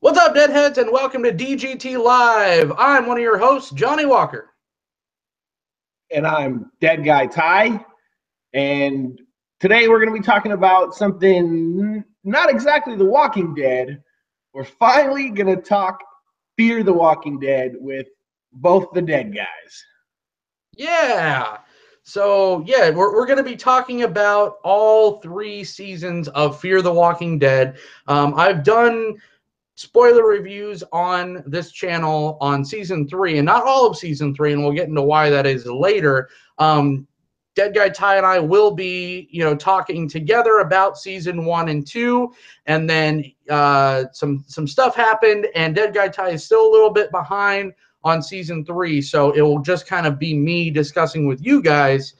What's up, Deadheads, and welcome to DGT Live. I'm one of your hosts, Johnny Walker. And I'm Dead Guy Ty. And today we're going to be talking about something not exactly The Walking Dead. We're finally going to talk Fear the Walking Dead with both the Dead guys. Yeah. So, we're going to be talking about all 3 seasons of Fear the Walking Dead. I've done spoiler reviews on this channel on season 3, and not all of season 3, and we'll get into why that is later. Dead Guy Ty and I will be, talking together about season 1 and 2, and then some stuff happened, and Dead Guy Ty is still a little bit behind on season 3, so it will just kind of be me discussing with you guys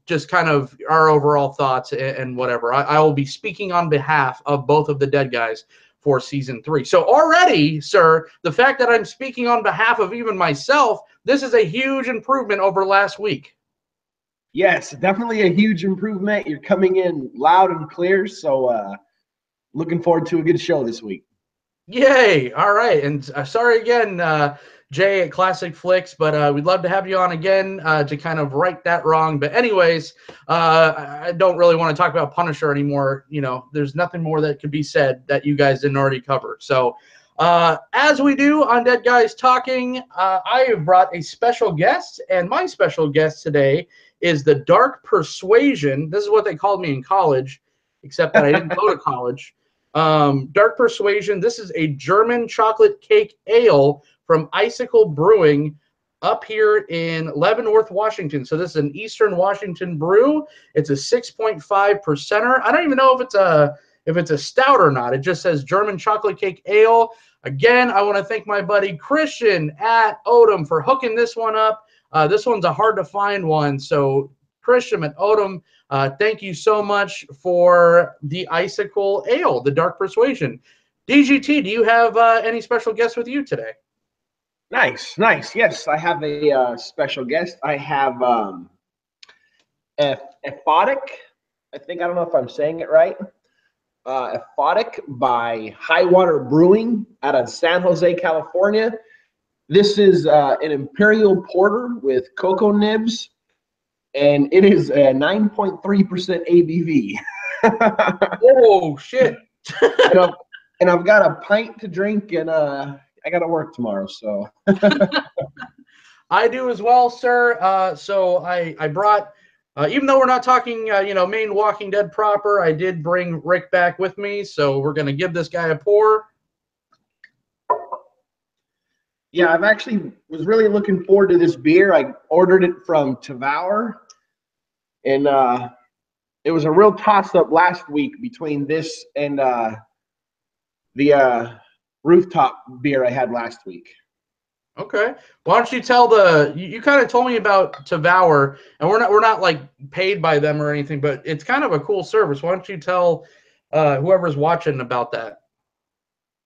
just kind of our overall thoughts and whatever. I will be speaking on behalf of both of the Dead guys for season 3. So already, sir, the fact that I'm speaking on behalf of even myself, this is a huge improvement over last week. Yes, definitely a huge improvement. You're coming in loud and clear, so looking forward to a good show this week. Yay! All right, and sorry again, Jay at Classic Flicks, but we'd love to have you on again to kind of right that wrong. But anyways, I don't really want to talk about Punisher anymore. There's nothing more that could be said that you guys didn't already cover. So as we do on Dead Guys Talking, I have brought a special guest, and my special guest today is the Dark Persuasion. This is what they called me in college, except that I didn't go to college. Dark Persuasion. This is a German chocolate cake ale from Icicle Brewing up here in Leavenworth, Washington. So this is an Eastern Washington brew. It's a 6.5%. I don't even know if it's a stout or not. It just says German chocolate cake ale. Again, I want to thank my buddy Christian at Odom for hooking this one up. This one's a hard to find one. So Christian at Odom, thank you so much for the Icicle Ale, the Dark Persuasion. DGT, do you have any special guests with you today? Nice. Yes, I have a special guest. I have Aphotic. I don't know if I'm saying it right. Aphotic by Highwater Brewing out of San Jose, California. This is an Imperial Porter with cocoa nibs, and it is a 9.3% ABV. Oh, shit. and I've got a pint to drink, and I got to work tomorrow, so. I do as well, sir. So I brought, even though we're not talking, main Walking Dead proper, I did bring Rick back with me, so we're going to give this guy a pour. Yeah, I've actually was really looking forward to this beer. I ordered it from Devour, and it was a real toss-up last week between this and the rooftop beer I had last week. Okay. Why don't you tell you kind of told me about Devour, and we're not like paid by them or anything, but it's kind of a cool service. Why don't you tell whoever's watching about that?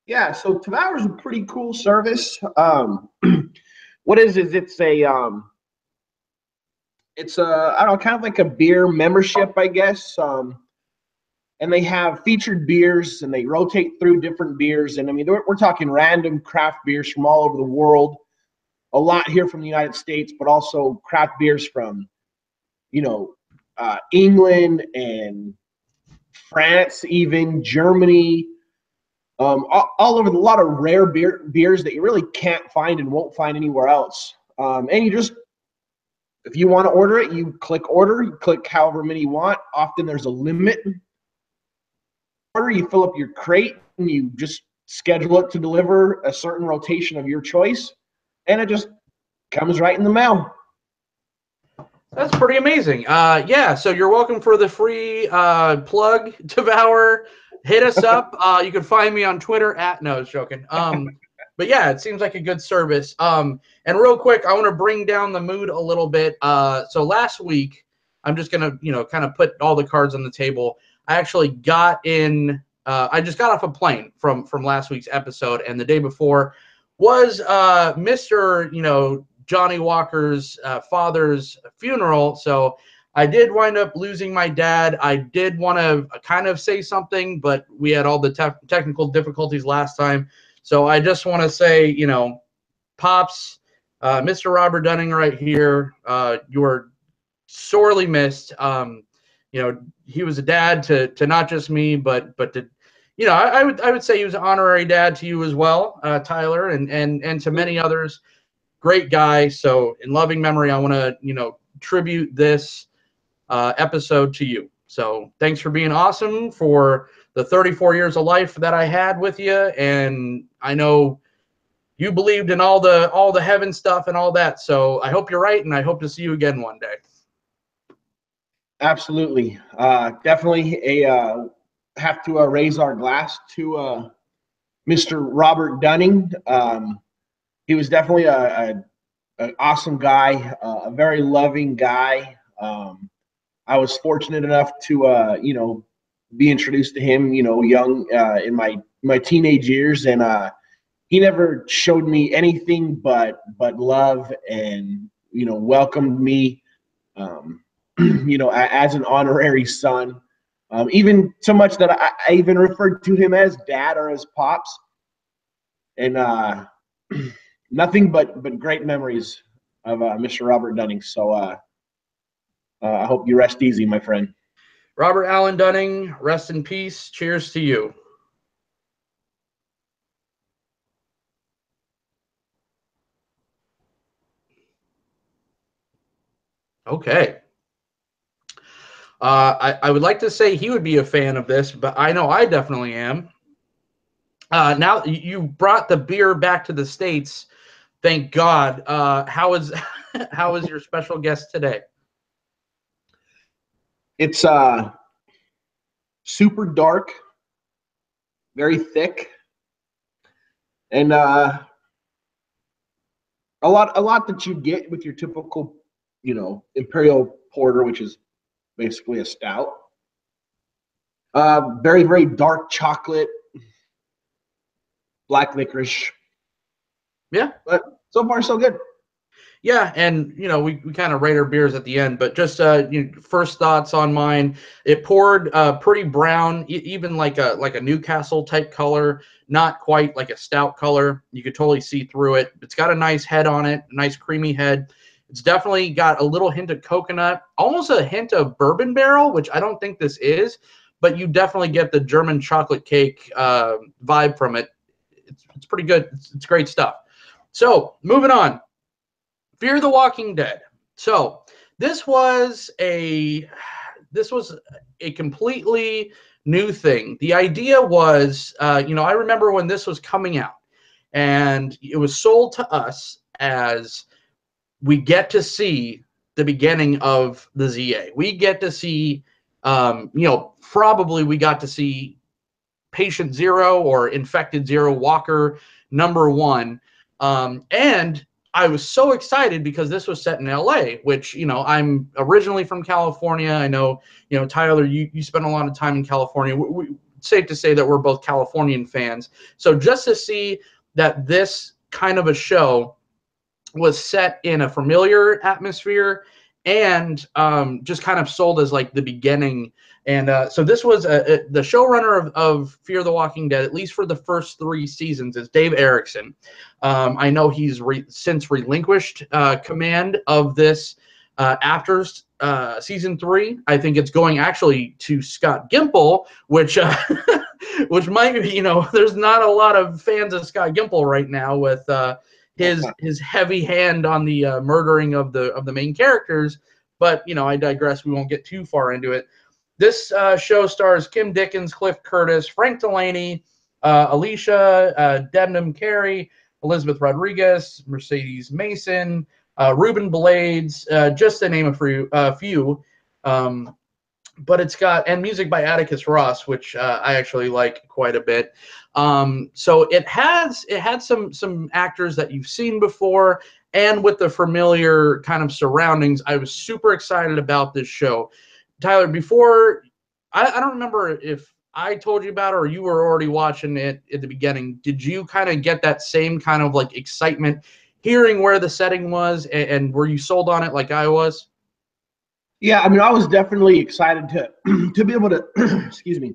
Yeah, so Devour is a pretty cool service. What is it? It's a I don't know, kind of like a beer membership, I guess. And they have featured beers, and they rotate through different beers. And I mean, we're talking random craft beers from all over the world. A lot here from the United States, but also craft beers from, England and France, even Germany. All over, a lot of rare beers that you really can't find and won't find anywhere else. And you just, if you want to order it, you click order, you click however many you want. Often there's a limit. Order, you fill up your crate, and you just schedule it to deliver a certain rotation of your choice, and it just comes right in the mail. That's pretty amazing. Yeah, so you're welcome for the free plug, Devour. Hit us up. You can find me on Twitter no, I was joking. But yeah, it seems like a good service. And real quick, I want to bring down the mood a little bit. So last week, I'm just going to, kind of put all the cards on the table. I actually got in, I just got off a plane from last week's episode, and the day before was Mr., Johnny Walker's father's funeral. So I did wind up losing my dad. I did want to kind of say something, but we had all the technical difficulties last time. So I just want to say, you know, Pops, Mr. Robert Dunning right here, you are sorely missed. You know, he was a dad to not just me, but to, you know, I would say he was an honorary dad to you as well, Tyler, and to many others. Great guy. So in loving memory, I want to, you know, tribute this episode to you. So thanks for being awesome for the 34 years of life that I had with you, and I know you believed in all the heaven stuff and all that. So I hope you're right, and I hope to see you again one day. Absolutely. Definitely have to raise our glass to Mr. Robert Dunning. He was definitely an awesome guy, a very loving guy. I was fortunate enough to, you know, be introduced to him, you know, young in my teenage years, and he never showed me anything but love, and, you know, welcomed me, you know, as an honorary son. Even so much that I even referred to him as dad or as pops, and nothing but great memories of Mr. Robert Dunning. So I hope you rest easy, my friend. Robert Allen Dunning, rest in peace. Cheers to you. Okay. I would like to say he would be a fan of this, but I know I definitely am. Now you brought the beer back to the States. Thank God. How is how is your special guest today? It's super dark, very thick, and a lot that you get with your typical, you know, imperial porter, which is basically a stout. Very very dark chocolate, black licorice, Yeah. but so far so good. Yeah, and you know we kind of rate our beers at the end, but just you know, first thoughts on mine. It poured pretty brown, even like a Newcastle type color, not quite like a stout color. You could totally see through it. It's got a nice head on it, a nice creamy head. It's definitely got a little hint of coconut, almost a hint of bourbon barrel, which I don't think this is, but you definitely get the German chocolate cake vibe from it. It's pretty good. It's great stuff. So moving on. Fear the Walking Dead. So this was a completely new thing. The idea was, you know, I remember when this was coming out, and it was sold to us as we get to see the beginning of the ZA. We get to see, you know, probably we got to see Patient Zero or Infected Zero, Walker number 1. And I was so excited because this was set in LA, which, you know, I'm originally from California. I know, you know, Tyler, you spent a lot of time in California. Safe to say that we're both Californian fans. So just to see that this kind of a show was set in a familiar atmosphere and just kind of sold as like the beginning. And so this was the showrunner of Fear the Walking Dead, at least for the first 3 seasons, is Dave Erickson. I know he's since relinquished command of this after season 3. I think it's going actually to Scott Gimple, which which might be, you know, there's not a lot of fans of Scott Gimple right now with his heavy hand on the murdering of the main characters. But you know, I digress. We won't get too far into it. This show stars Kim Dickens, Cliff Curtis, Frank Delaney, Alicia, Debnam Carey, Elizabeth Rodriguez, Mercedes Mason, Ruben Blades, just to name a few. But it's got, and music by Atticus Ross, which I actually like quite a bit. So it had some actors that you've seen before, and with the familiar kind of surroundings. I was super excited about this show. Tyler, before, I don't remember if I told you about it or you were already watching it at the beginning. Did you kind of get that same kind of like excitement hearing where the setting was, and were you sold on it like I was? Yeah, I mean, I was definitely excited to to be able to excuse me,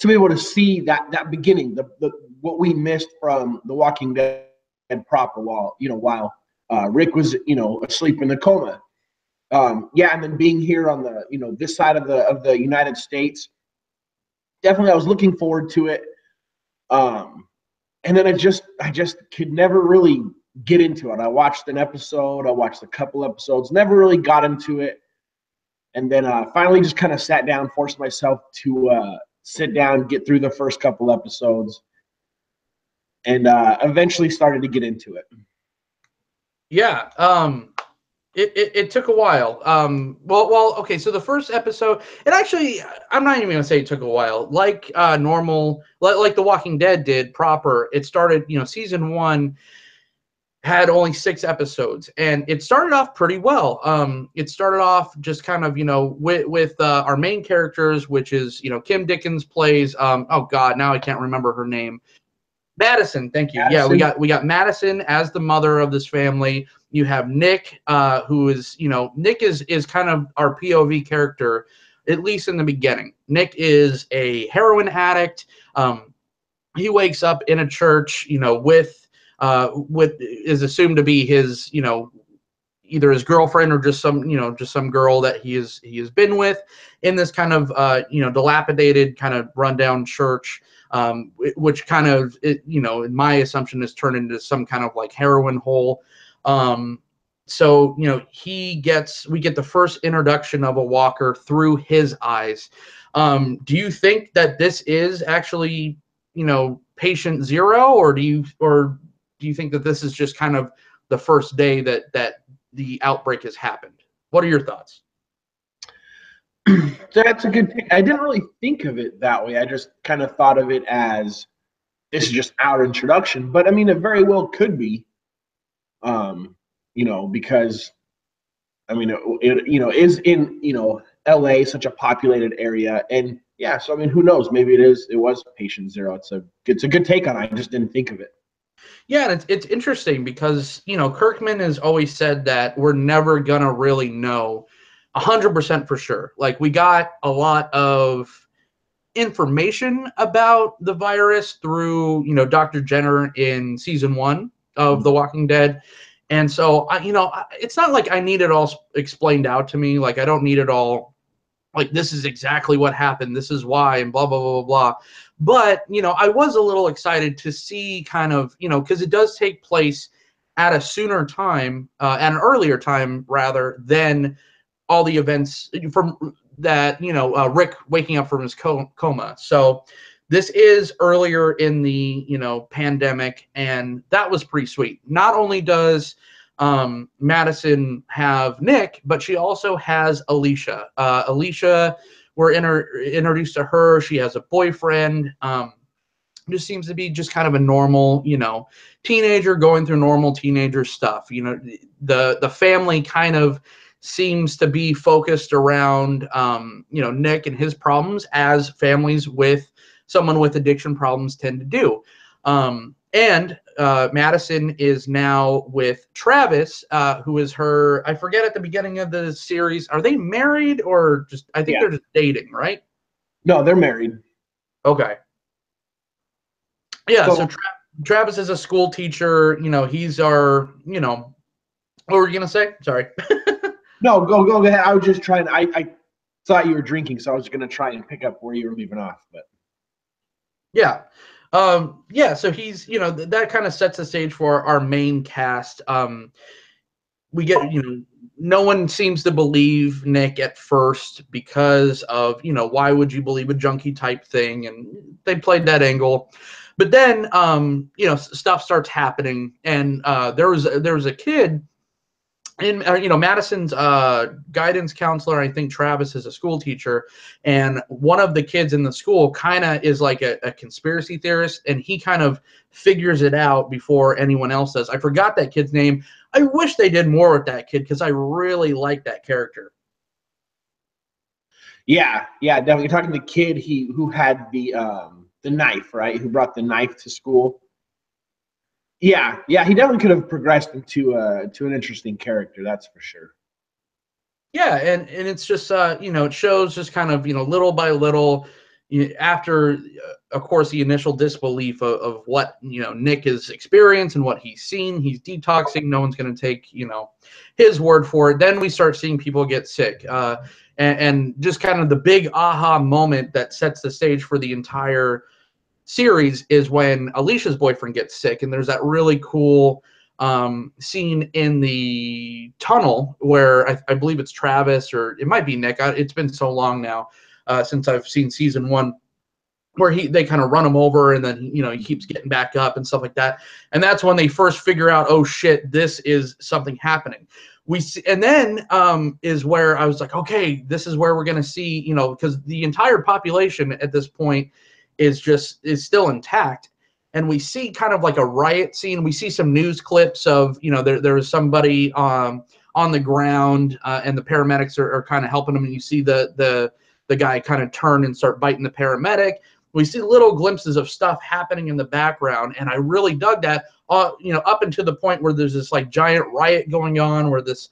to be able to see that beginning, the what we missed from The Walking Dead proper, while Rick was asleep in the coma. Yeah, and then being here on the this side of the United States, definitely I was looking forward to it. And then I just could never really get into it. I watched an episode, I watched a couple episodes, never really got into it. And then finally just kind of sat down, forced myself to sit down, get through the first couple episodes, and eventually started to get into it. Yeah. It took a while. Okay. So the first episode, it actually, I'm not even gonna say it took a while. Like normal, like The Walking Dead did proper. It started, season one had only 6 episodes, and it started off pretty well. It started off just kind of, with our main characters, which is, Kim Dickens plays. Oh God, now I can't remember her name. Madison, thank you. Yeah, Madison. we got Madison as the mother of this family. You have Nick, who is, Nick is kind of our POV character, at least in the beginning. Nick is a heroin addict. He wakes up in a church, with is assumed to be his, either his girlfriend or just some girl that he has been with in this kind of dilapidated, kind of rundown church, which kind of in my assumption is turned into some kind of like heroin hole. So we get the first introduction of a walker through his eyes. Do you think that this is actually patient zero, or do you think that this is just kind of the first day that the outbreak has happened? What are your thoughts? That's a good pick. I didn't really think of it that way. I just kind of thought of it as this is just our introduction. But I mean, it very well could be, because I mean, it is in LA, such a populated area, and yeah. So I mean, who knows? Maybe it was patient zero. It's a good take on it. I just didn't think of it. Yeah, and it's interesting because Kirkman has always said that we're never gonna really know 100% for sure. Like, we got a lot of information about the virus through Dr. Jenner in season 1 of The Walking Dead. And so it's not like I need it all explained out to me. Like, I don't need it all like, this is exactly what happened, this is why, and blah blah blah blah blah. But I was a little excited to see kind of, because it does take place at a sooner time, at an earlier time rather, than all the events from that, Rick waking up from his coma. So this is earlier in the pandemic, and that was pretty sweet. Not only does Madison have Nick, but she also has Alicia. Alicia, we're introduced to her. She has a boyfriend. Just seems to be just kind of a normal, teenager going through normal teenager stuff. The family kind of seems to be focused around, Nick and his problems, as families with someone with addiction problems tend to do. And Madison is now with Travis, who is her, I forget at the beginning of the series, are they married or just, I think Yeah. they're just dating, right? No, they're married. Okay. Yeah, so So Travis is a school teacher. He's our, what were you going to say? Sorry. no, go ahead. I was just trying. I thought you were drinking, so I was going to try and pick up where you were leaving off. But Yeah. Yeah, so he's, that kind of sets the stage for our main cast. We get, no one seems to believe Nick at first because of, why would you believe a junkie type thing? And they played that angle. But then, stuff starts happening, and there was a kid in Madison's guidance counselor. I think Travis is a school teacher, and one of the kids in the school kind of is like a conspiracy theorist, and he kind of figures it out before anyone else does. I forgot that kid's name. I wish they did more with that kid because I really like that character. yeah, definitely. You're talking the kid who had the knife, right? Who brought the knife to school. Yeah, he definitely could have progressed into to an interesting character. That's for sure. Yeah, and it's just you know, it shows just kind of, you know, little by little, after of course the initial disbelief of what, you know, Nick has experienced and what he's seen. He's detoxing. No one's going to take, you know, his word for it. Then we start seeing people get sick, and just kind of the big aha moment that sets the stage for the entire series is when Alicia'S boyfriend gets sick, and there's that really cool scene in the tunnel where I believe it's Travis, or it might be Nick. It's been so long now since I've seen season one, where they kind of run him over, and then, you know, he keeps getting back up and stuff like that. And that's when they first figure out, oh shit, this is something happening. We see, and then is where I was like, okay, this is where we're going to see, you know, because the entire population at this point is still intact. And we see kind of like a riot scene. We see some news clips of, you know, there was somebody on the ground, and the paramedics are kind of helping him. And you see the guy kind of turn and start biting the paramedic. We see little glimpses of stuff happening in the background, and I really dug that. You know, up until the point where there's this like giant riot going on, where this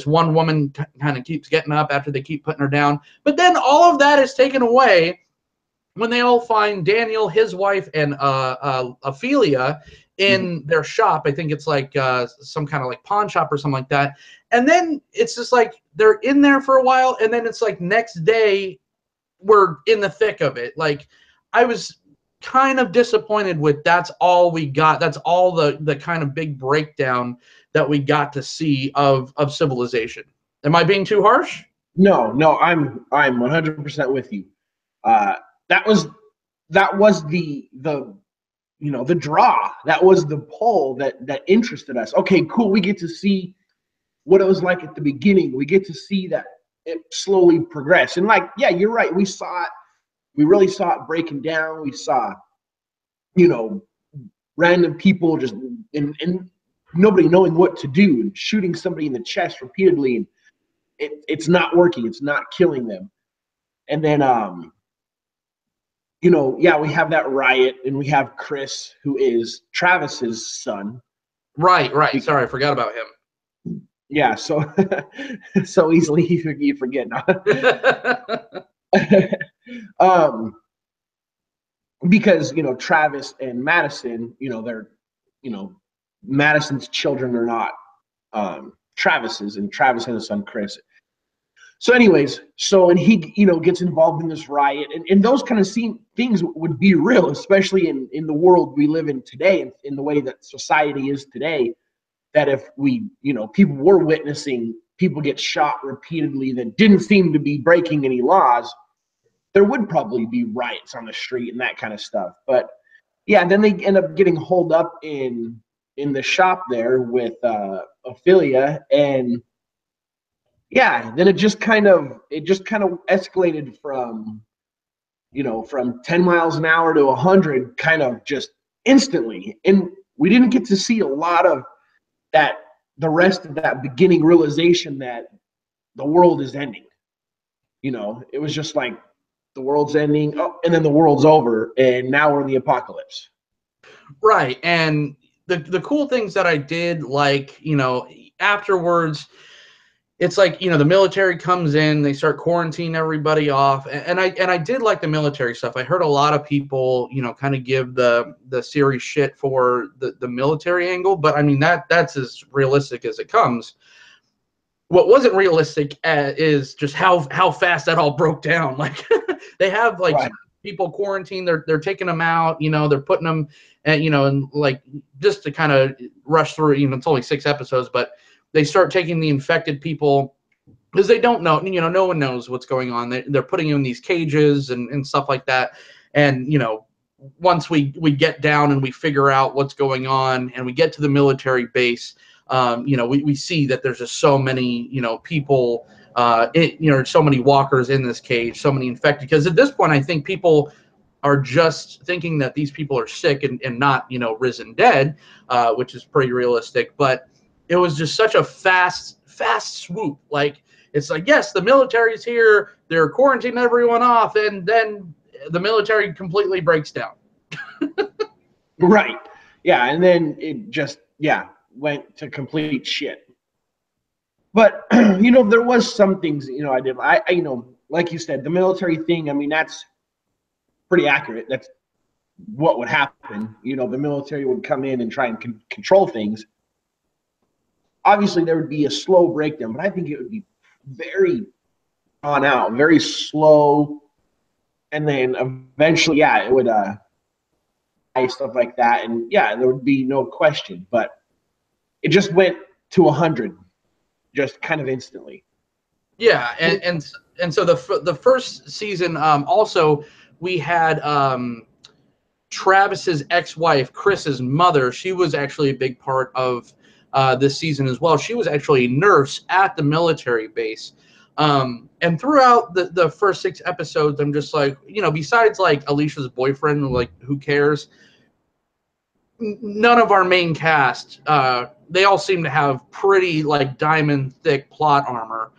one woman kind of keeps getting up after they keep putting her down. But then all of that is taken away when they all find Daniel, his wife, and Ophelia in their shop. I think it's like some kind of like pawn shop or something like that. And then it's just like they're in there for a while, and then it's like next day we're in the thick of it. Like, I was kind of disappointed with that's all we got. That's all the kind of big breakdown that we got to see of civilization. Am I being too harsh? No, no, I'm 100% with you. Uh, that was the you know, the draw. That was the pull that interested us. Okay, cool. We get to see what it was like at the beginning. We get to see that it slowly progressed. And like, yeah, you're right. We saw it. We really saw it breaking down. We saw, you know, random people just and nobody knowing what to do and shooting somebody in the chest repeatedly, and it's not working. It's not killing them. And then you know, yeah, we have that riot, and we have Chris, who is Travis's son. Right, right. Sorry, I forgot about him. Yeah, so so easily you forget now. um, because, you know, Travis and Madison, you know, they're, you know, Madison's children are not Travis's, and Travis has a son, Chris. So anyways, so, and he, you know, gets involved in this riot, and those kind of things would be real, especially in the world we live in today, and in the way that society is today, that if we, you know, people were witnessing people get shot repeatedly that didn't seem to be breaking any laws, there would probably be riots on the street and that kind of stuff. But yeah, then they end up getting holed up in the shop there with Ophelia, and yeah, then it just kind of escalated from, you know, from 10 miles an hour to 100 kind of just instantly. And we didn't get to see a lot of that, the rest of that beginning realization that the world is ending. You know, it was just like the world's ending, oh, and then the world's over, and now we're in the apocalypse. Right. And the cool things that I did, like, you know, afterwards, it's like, you know, the military comes in, they start quarantining everybody off, and I did like the military stuff. I heard a lot of people, you know, kind of give the series shit for the military angle, but I mean, that's as realistic as it comes. What wasn't realistic is just how fast that all broke down. Like, they have like Right. people quarantined, they're taking them out, you know, they're putting them, and, you know, and like, just to kind of rush through, you know, it's only 6 episodes, but they start taking the infected people, because they don't know, you know, no one knows what's going on. They're putting you in these cages and stuff like that. And, you know, once we get down and we figure out what's going on, and we get to the military base, you know, we see that there's just so many, you know, people, you know, so many walkers in this cage, so many infected. Because at this point, I think people are just thinking that these people are sick and not, you know, risen dead, which is pretty realistic. But it was just such a fast swoop. Like, it's like, yes, the military's here, they're quarantining everyone off, and then the military completely breaks down. Right. Yeah, and then it just, yeah, went to complete shit. But you know, there was some things, you know, I did. I you know, like you said, the military thing. I mean, that's pretty accurate. That's what would happen. You know, the military would come in and try and control things. Obviously, there would be a slow breakdown, but I think it would be very drawn out, very slow, and then eventually, yeah, it would stuff like that, and yeah, there would be no question. But it just went to 100, just kind of instantly. Yeah, and so the first season, also we had Travis's ex-wife, Chris's mother. She was actually a big part of this season as well. She was actually a nurse at the military base. And throughout the first 6 episodes, I'm just like, you know, besides like Alicia'S boyfriend, like who cares? None of our main cast, they all seem to have pretty like diamond thick plot armor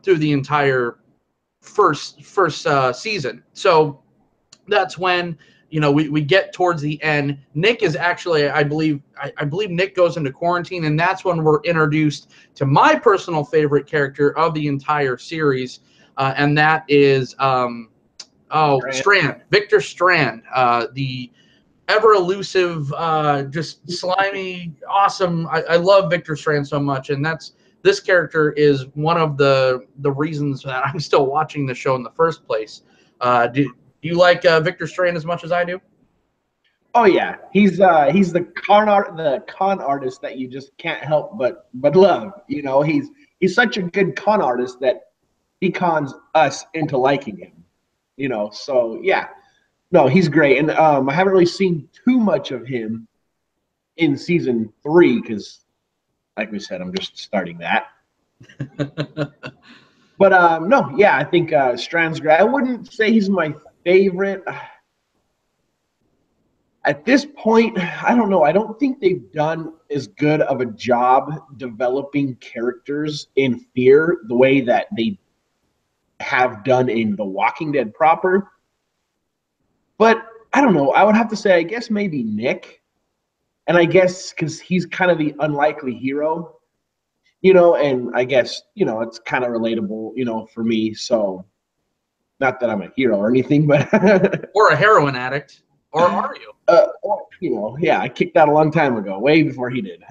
through the entire first season. So that's when, you know, we get towards the end. Nick is actually, I believe Nick goes into quarantine, and that's when we're introduced to my personal favorite character of the entire series, and that is Strand, Victor Strand, the ever elusive, just slimy, awesome. I love Victor Strand so much, and this character is one of the reasons that I'm still watching the show in the first place. Do you like Victor Strand as much as I do? Oh yeah, he's the con artist that you just can't help but love. You know, he's such a good con artist that he cons us into liking him. You know, so yeah, no, he's great, and I haven't really seen too much of him in season 3 because, like we said, I'm just starting that. But no, yeah, I think Strand's great. I wouldn't say he's my favorite. At this point, I don't know. I don't think they've done as good of a job developing characters in Fear the way that they have done in The Walking Dead proper. But I don't know. I would have to say, I guess maybe Nick. And I guess because he's kind of the unlikely hero, you know, and I guess, you know, it's kind of relatable, you know, for me. So not that I'm a hero or anything, but Or a heroin addict, or are you? You know, yeah, I kicked out a long time ago, way before he did.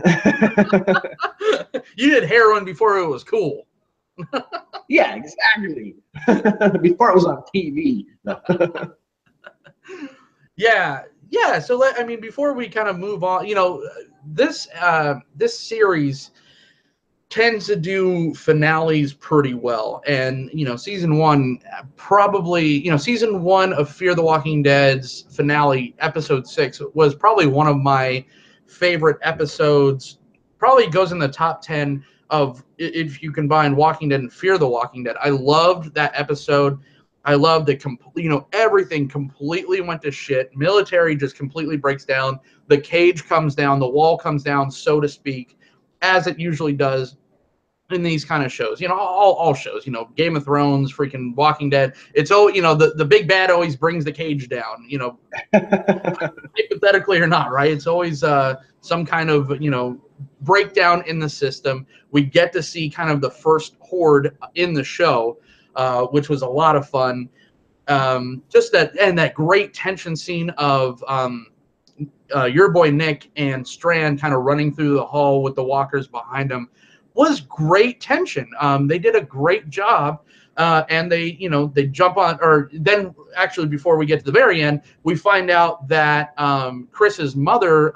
You did heroin before it was cool. Yeah, exactly. Before it was on TV. No. Yeah. So I mean, before we kind of move on, you know, this series tends to do finales pretty well, and you know, season 1 probably, you know, season 1 of Fear the Walking Dead's finale, episode 6, was probably one of my favorite episodes. Probably goes in the top 10 of, if you combine Walking Dead and Fear the Walking Dead. I loved that episode. I loved that, you know, everything completely went to shit. Military just completely breaks down. The cage comes down, the wall comes down, so to speak, as it usually does in these kind of shows. You know, all shows, you know, Game of Thrones, freaking Walking Dead. It's, oh, you know, the big bad always brings the cage down, you know, hypothetically or not, right? It's always some kind of, you know, breakdown in the system. We get to see kind of the first horde in the show, which was a lot of fun. Just that great tension scene of your boy Nick and Strand kind of running through the hall with the walkers behind him was great tension. They did a great job. And they, you know, they jump on, or then actually before we get to the very end, we find out that Chris's mother,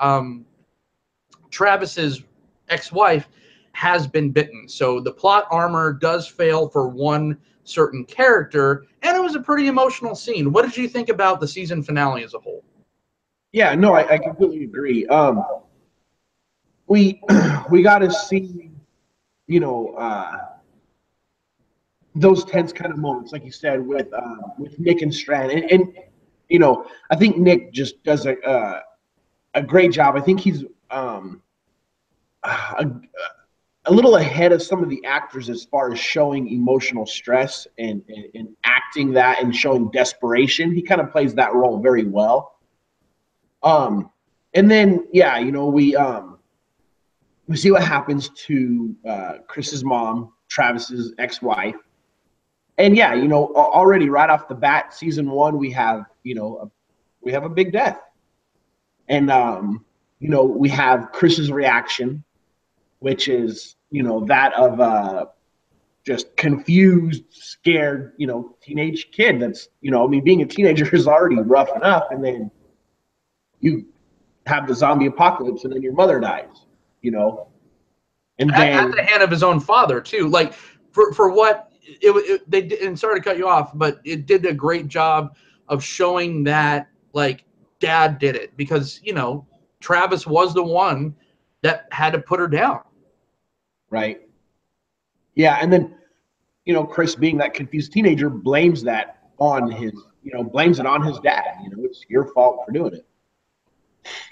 Travis's ex-wife, has been bitten. So the plot armor does fail for one certain character, and it was a pretty emotional scene. What did you think about the season finale as a whole? Yeah, no, I completely agree. We we got to see, you know, those tense kind of moments, like you said, with Nick and Strand, and you know, I think Nick just does a great job. I think he's a, a little ahead of some of the actors as far as showing emotional stress and acting that and showing desperation. He kind of plays that role very well. And then, yeah, you know, we see what happens to Chris's mom, Travis's ex-wife. And yeah, you know, already right off the bat, season 1, we have, you know, we have a big death. And, you know, we have Chris's reaction, which is, you know, that of just confused, scared, you know, teenage kid that's, you know, I mean, being a teenager is already rough enough. And then you have the zombie apocalypse and then your mother dies, you know. And At then, the hand of his own father too. Like for what they did, and sorry to cut you off, but it did a great job of showing that like dad did it, because you know Travis was the one that had to put her down. right. Yeah. And then, you know, Chris, being that confused teenager, blames that on his, you know, blames it on his dad. You know, it's your fault for doing it.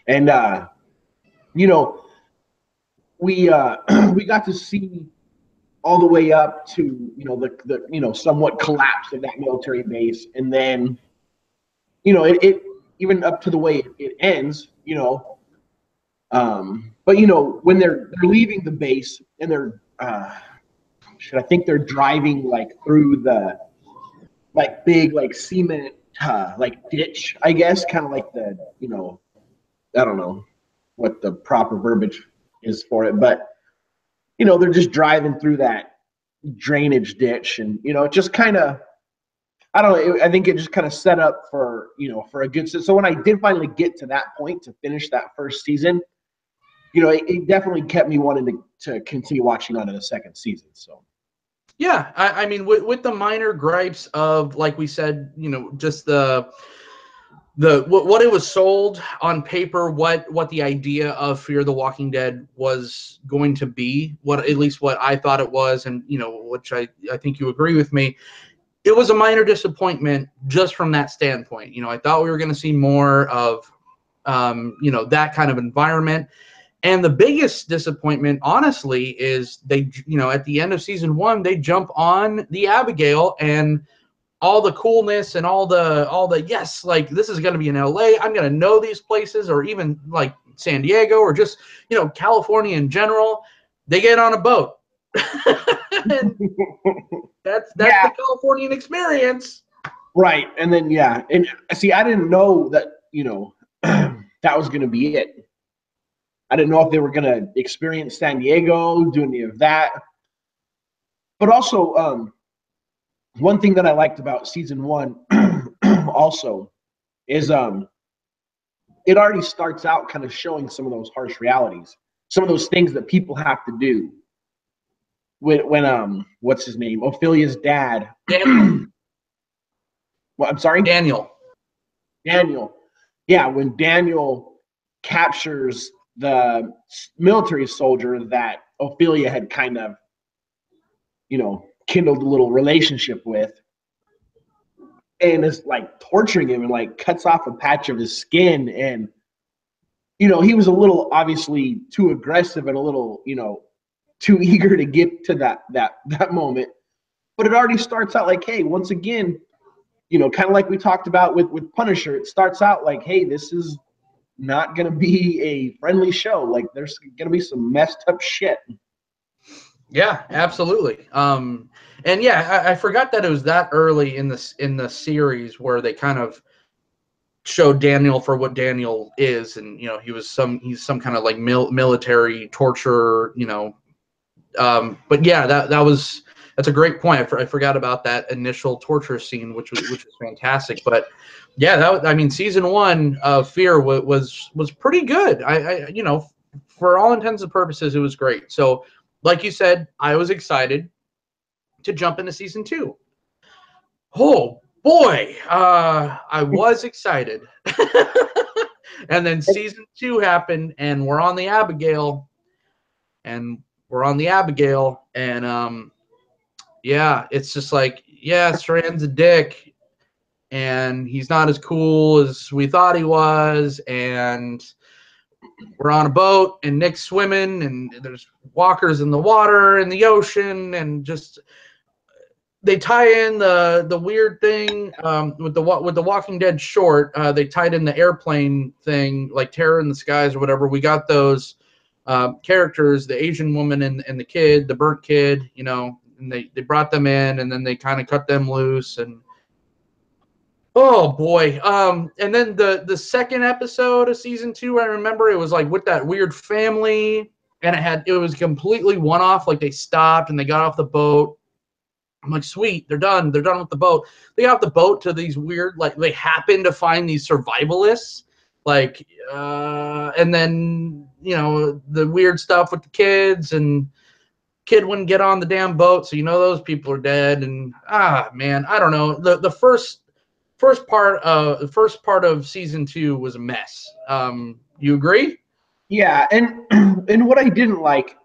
And, you know, we we got to see all the way up to, you know, the you know, somewhat collapse of that military base, and then, you know, it even up to the way it ends, you know. But you know, when they're leaving the base and they're I think they're driving like through the like big like cement like ditch, I guess, kind of like the, you know, I don't know what the proper verbiage is for it, but you know, they're just driving through that drainage ditch, and you know, it just kind of, I don't know, I think it just kind of set up for, you know, for a good. So when I did finally get to that point to finish that first season, you know, it definitely kept me wanting to continue watching on to the second season. So Yeah, I mean, with the minor gripes of, like we said, you know, just the what it was sold on paper, what the idea of Fear the Walking Dead was going to be, what at least what I thought it was, and you know, which I think you agree with me. It was a minor disappointment just from that standpoint. You know, I thought we were going to see more of, you know, that kind of environment. And the biggest disappointment, honestly, is they, you know, at the end of season 1, they jump on the Abigail, and all the coolness and all the yes, like this is going to be in LA. I'm going to know these places, or even like San Diego, or just, you know, California in general. They get on a boat. And that's yeah, the Californian experience. right. And then yeah, and see, I didn't know that, you know, that was going to be it. I didn't know if they were going to experience San Diego, do any of that. But also, one thing that I liked about season 1 also is it already starts out kind of showing some of those harsh realities, some of those things that people have to do when what's his name, Ophelia's dad. Daniel. Well, I'm sorry, Daniel. Daniel. Yeah, when Daniel captures the military soldier that Ophelia had kind of, you know, kindled a little relationship with, and is like torturing him and like cuts off a patch of his skin. And you know, he was a little obviously too aggressive and a little, you know, too eager to get to that moment. But it already starts out like, hey, once again, you know, kind of like we talked about with Punisher, it starts out like, hey, this is not going to be a friendly show. Like, there's going to be some messed up shit. Yeah, absolutely. And yeah, I forgot that it was that early in the series where they kind of showed Daniel for what Daniel is, and you know, he's some kind of like military torture, you know. But yeah, that's a great point. I forgot about that initial torture scene, which was fantastic. But yeah, I mean, season 1 of Fear was pretty good. I you know, for all intents and purposes, it was great. So, like you said, I was excited to jump into season 2. Oh boy, I was excited. And then season 2 happened, and we're on the Abigail, and yeah, it's just like, yeah, Strand's a dick, and he's not as cool as we thought he was, and we're on a boat, and Nick's swimming, and there's walkers in the water, in the ocean, and just they tie in the weird thing with the Walking Dead short. They tied in the airplane thing, like Terror in the Skies or whatever. We got those characters, the Asian woman and the kid, the burnt kid, you know, and they brought them in, and then they kind of cut them loose, and oh boy. And then the second episode of season 2, I remember it was like with that weird family, and it was completely one-off. Like they stopped and they got off the boat. I'm like, sweet, they're done. They're done with the boat. They got off the boat to these weird, like they happen to find these survivalists, like, and then you know the weird stuff with the kids, and kid wouldn't get on the damn boat, so you know those people are dead. And man, I don't know. The first part of season 2 was a mess. You agree? Yeah, and and what I didn't like,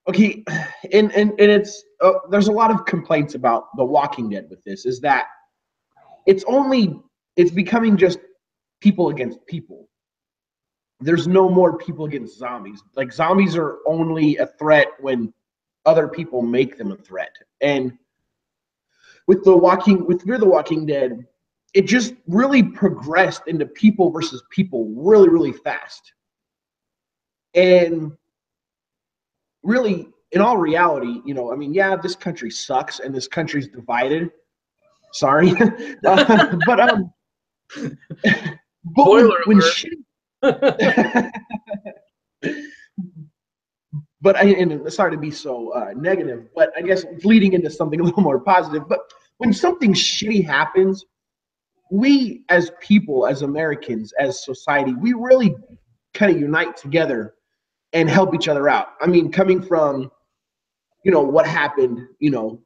okay, and it's there's a lot of complaints about The Walking Dead with this, is that it's becoming just people against people. There's no more people against zombies. Like zombies are only a threat when other people make them a threat. And with Fear the Walking Dead, it just really progressed into people versus people really, really fast. And really, in all reality, you know, I mean, yeah, this country sucks and this country's divided. Sorry, but Spoiler when alert. shit, but and sorry to be so negative, but I guess leading into something a little more positive. But when something shitty happens, we as people, as Americans, as society, we really kind of unite together and help each other out. I mean, coming from, you know, what happened, you know,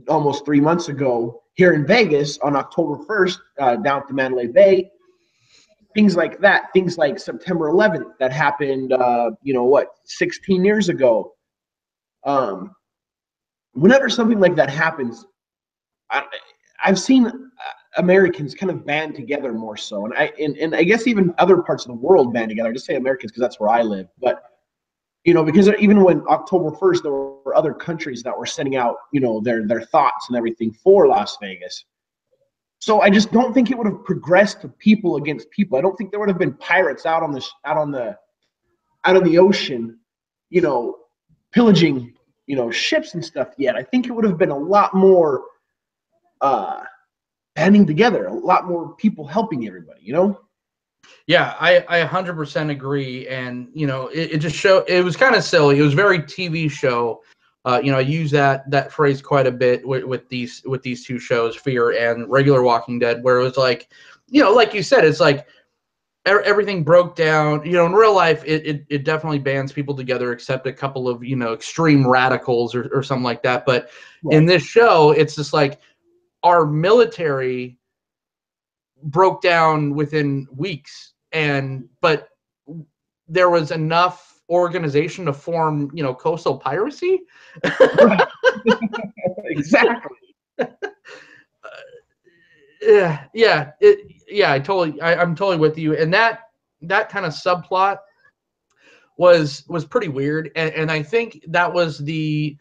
almost 3 months ago here in Vegas on October 1st, down at the Mandalay Bay, things like that, things like September 11th that happened, you know, what, 16 years ago. Whenever something like that happens, I've seen Americans kind of band together more so, and I guess even other parts of the world band together. I just say Americans because that's where I live, but you know, because even when October 1st, there were other countries that were sending out, you know, their thoughts and everything for Las Vegas. So I just don't think it would have progressed to people against people. I don't think there would have been pirates out on the ocean, you know, pillaging, you know, ships and stuff yet. I think it would have been a lot more banding together, a lot more people helping everybody, you know? Yeah, I 100% agree. And, you know, it just it was kind of silly. It was very TV show. You know, I use that phrase quite a bit with these two shows, Fear and regular Walking Dead, where it was like, you know, like you said, it's like everything broke down. You know, in real life, it definitely bands people together, except a couple of, you know, extreme radicals or something like that. But Right. in this show, it's just like our military broke down within weeks, but there was enough organization to form, you know, coastal piracy. Right. Exactly. I'm totally with you. And that kind of subplot was pretty weird, and I think that's the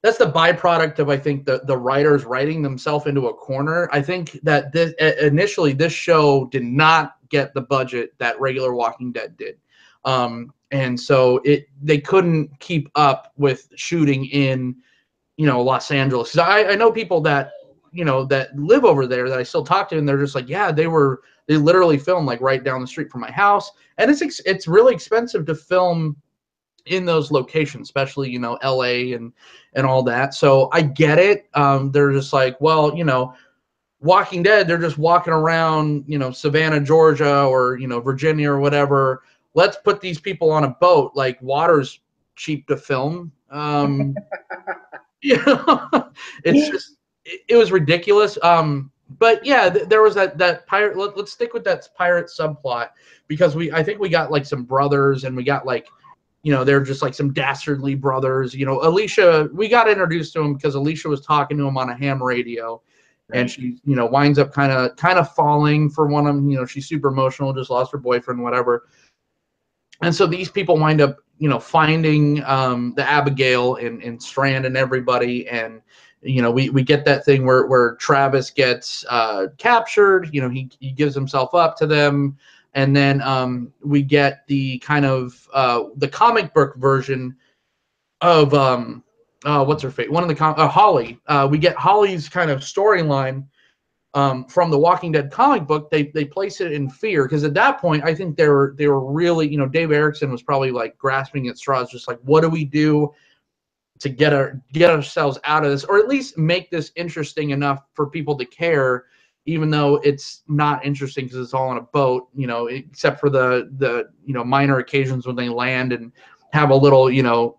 byproduct of, I think, the writers writing themselves into a corner. I think that initially this show did not get the budget that regular Walking Dead did. And so they couldn't keep up with shooting in, you know, Los Angeles. 'Cause I know people that, you know, that live over there that I still talk to, and they're just like, yeah, they literally filmed like right down the street from my house. And it's really expensive to film in those locations, especially, you know, LA and all that. So I get it. They're just like, well, you know, Walking Dead, they're just walking around, you know, Savannah, Georgia, or, you know, Virginia or whatever. Let's put these people on a boat. Like, water's cheap to film. You know, it's just, it was ridiculous. But yeah, there was that pirate. Let's stick with that pirate subplot, because I think we got like some brothers, and we got like, you know, they're just like some dastardly brothers. You know, Alicia, we got introduced to him because Alicia was talking to him on a ham radio. Right. And she, you know, winds up kind of falling for one of them. You know, she's super emotional, just lost her boyfriend, whatever. And so these people wind up, you know, finding the Abigail and Strand and everybody. And, you know, we get that thing where Travis gets captured. You know, he gives himself up to them. and then we get the kind of the comic book version of what's her fate? One of the Holly. We get Holly's kind of storyline from the Walking Dead comic book. They place it in Fear, because at that point I think they were really, you know, Dave Erickson was probably like grasping at straws, just like, what do we do to get ourselves out of this, or at least make this interesting enough for people to care, even though it's not interesting because it's all on a boat, you know, except for the you know, minor occasions when they land and have a little, you know,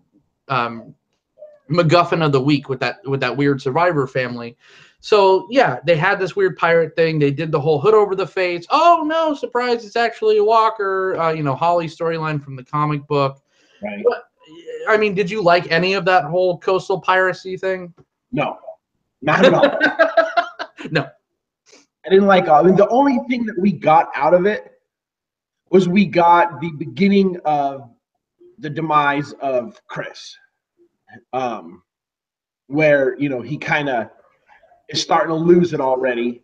MacGuffin of the week with that weird survivor family. So yeah, they had this weird pirate thing. They did the whole hood over the face. Oh no, surprise! It's actually a walker. You know, Holly's storyline from the comic book. Right. But, I mean, did you like any of that whole coastal piracy thing? No, not at all. No. I didn't like. I mean, the only thing that we got out of it was we got the beginning of the demise of Chris, where, you know, he kind of is starting to lose it already,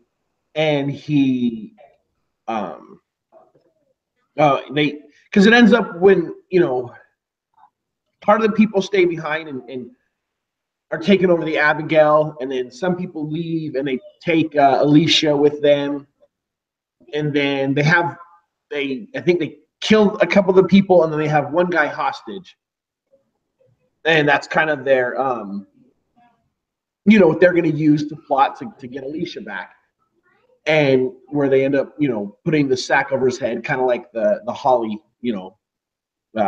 and he because it ends up when, you know, part of the people stay behind and are taking over the Abigail, and then some people leave and they take Alicia with them, and then I think they killed a couple of the people, and then they have one guy hostage, and that's kind of their you know, what they're going to use to plot to get Alicia back, and where they end up, you know, putting the sack over his head, kind of like the Holly, you know,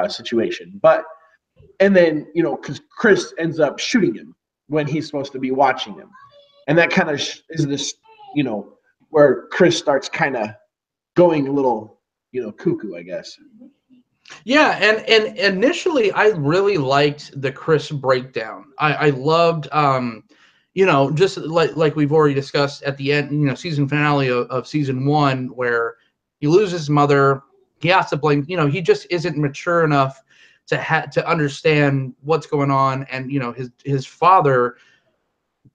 situation. But and then, you know, because Chris ends up shooting him when he's supposed to be watching him, and that kind of is this, you know, where Chris starts kind of going a little, you know, cuckoo, I guess. Yeah, and initially I really liked the Chris breakdown. I loved, you know, just like we've already discussed at the end, you know, season finale of season 1, where he loses his mother. He has to blame, you know, he just isn't mature enough to understand what's going on, and you know, his father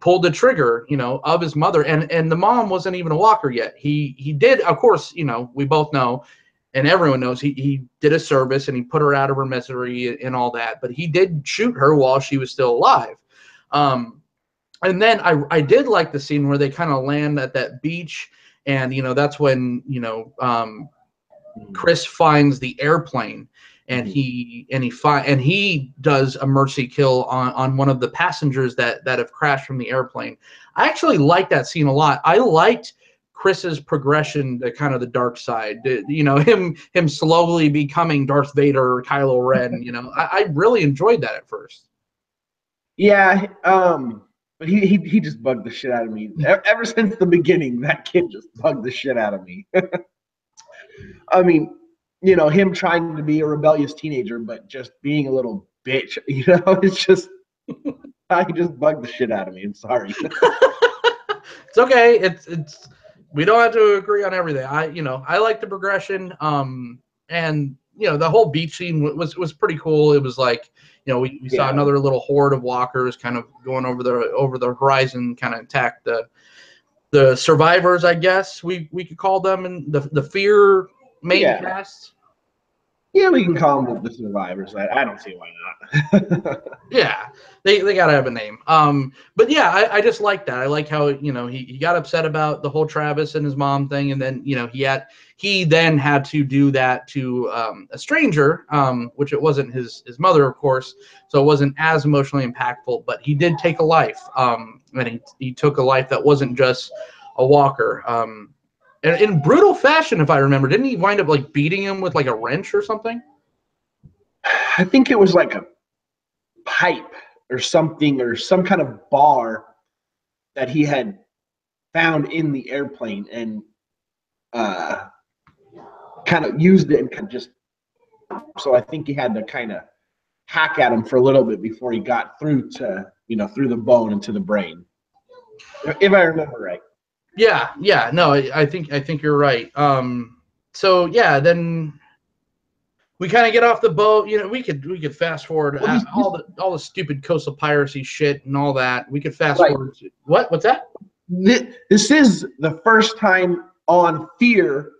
pulled the trigger, you know, of his mother, and the mom wasn't even a walker yet. He did, of course, you know, we both know, and everyone knows, he did a service and he put her out of her misery and all that, but he did shoot her while she was still alive. And then I did like the scene where they kind of land at that beach, and you know, that's when, you know, Chris finds the airplane, and he does a mercy kill on one of the passengers that have crashed from the airplane. I actually liked that scene a lot. I liked Chris's progression to kind of the dark side, you know, him slowly becoming Darth Vader or Kylo Ren. You know, I really enjoyed that at first. Yeah, but he just bugged the shit out of me. Ever since the beginning, that kid just bugged the shit out of me. I mean, you know, him trying to be a rebellious teenager, but just being a little bitch, you know, it's just, he just bugged the shit out of me. I'm sorry. It's okay. It's we don't have to agree on everything. You know, I like the progression. And you know, the whole beach scene was pretty cool. It was like, you know, we saw another little horde of walkers kind of going over the horizon, kind of attack the survivors, I guess we could call them, and the Fear main cast. Yeah, we can call them the survivors. I don't see why not. Yeah, they gotta have a name. But yeah, I just like that. I like how, you know, he got upset about the whole Travis and his mom thing, and then, you know, he then had to do that to a stranger, which it wasn't his mother, of course, so it wasn't as emotionally impactful. But he did take a life, and he took a life that wasn't just a walker. And in brutal fashion, if I remember, didn't he wind up like beating him with like a wrench or something? I think it was like a pipe or something, or some kind of bar that he had found in the airplane, and kind of used it and kind of just, so I think he had to kind of hack at him for a little bit before he got through to, you know, through the bone into the brain, if I remember right. Yeah, no, I think you're right. So yeah, then we kind of get off the boat. You know, we could fast forward all the stupid coastal piracy shit and all that. We could fast forward to, what's that? This is the first time on Fear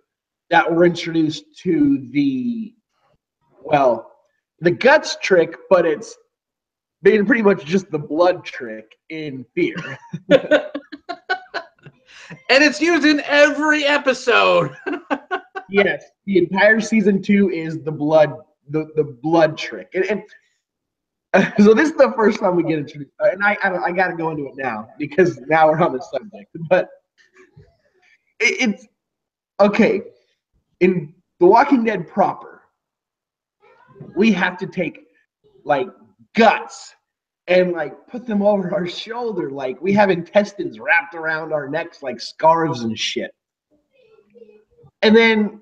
that we're introduced to the guts trick, but it's been pretty much just the blood trick in Fear. And it's used in every episode. Yes, the entire season 2 is the blood, the blood trick, and so this is the first time we get introduced, and I got to go into it now because now we're on the subject. But it's okay in The Walking Dead proper. We have to take like guts and like put them over our shoulder, like we have intestines wrapped around our necks like scarves and shit. And then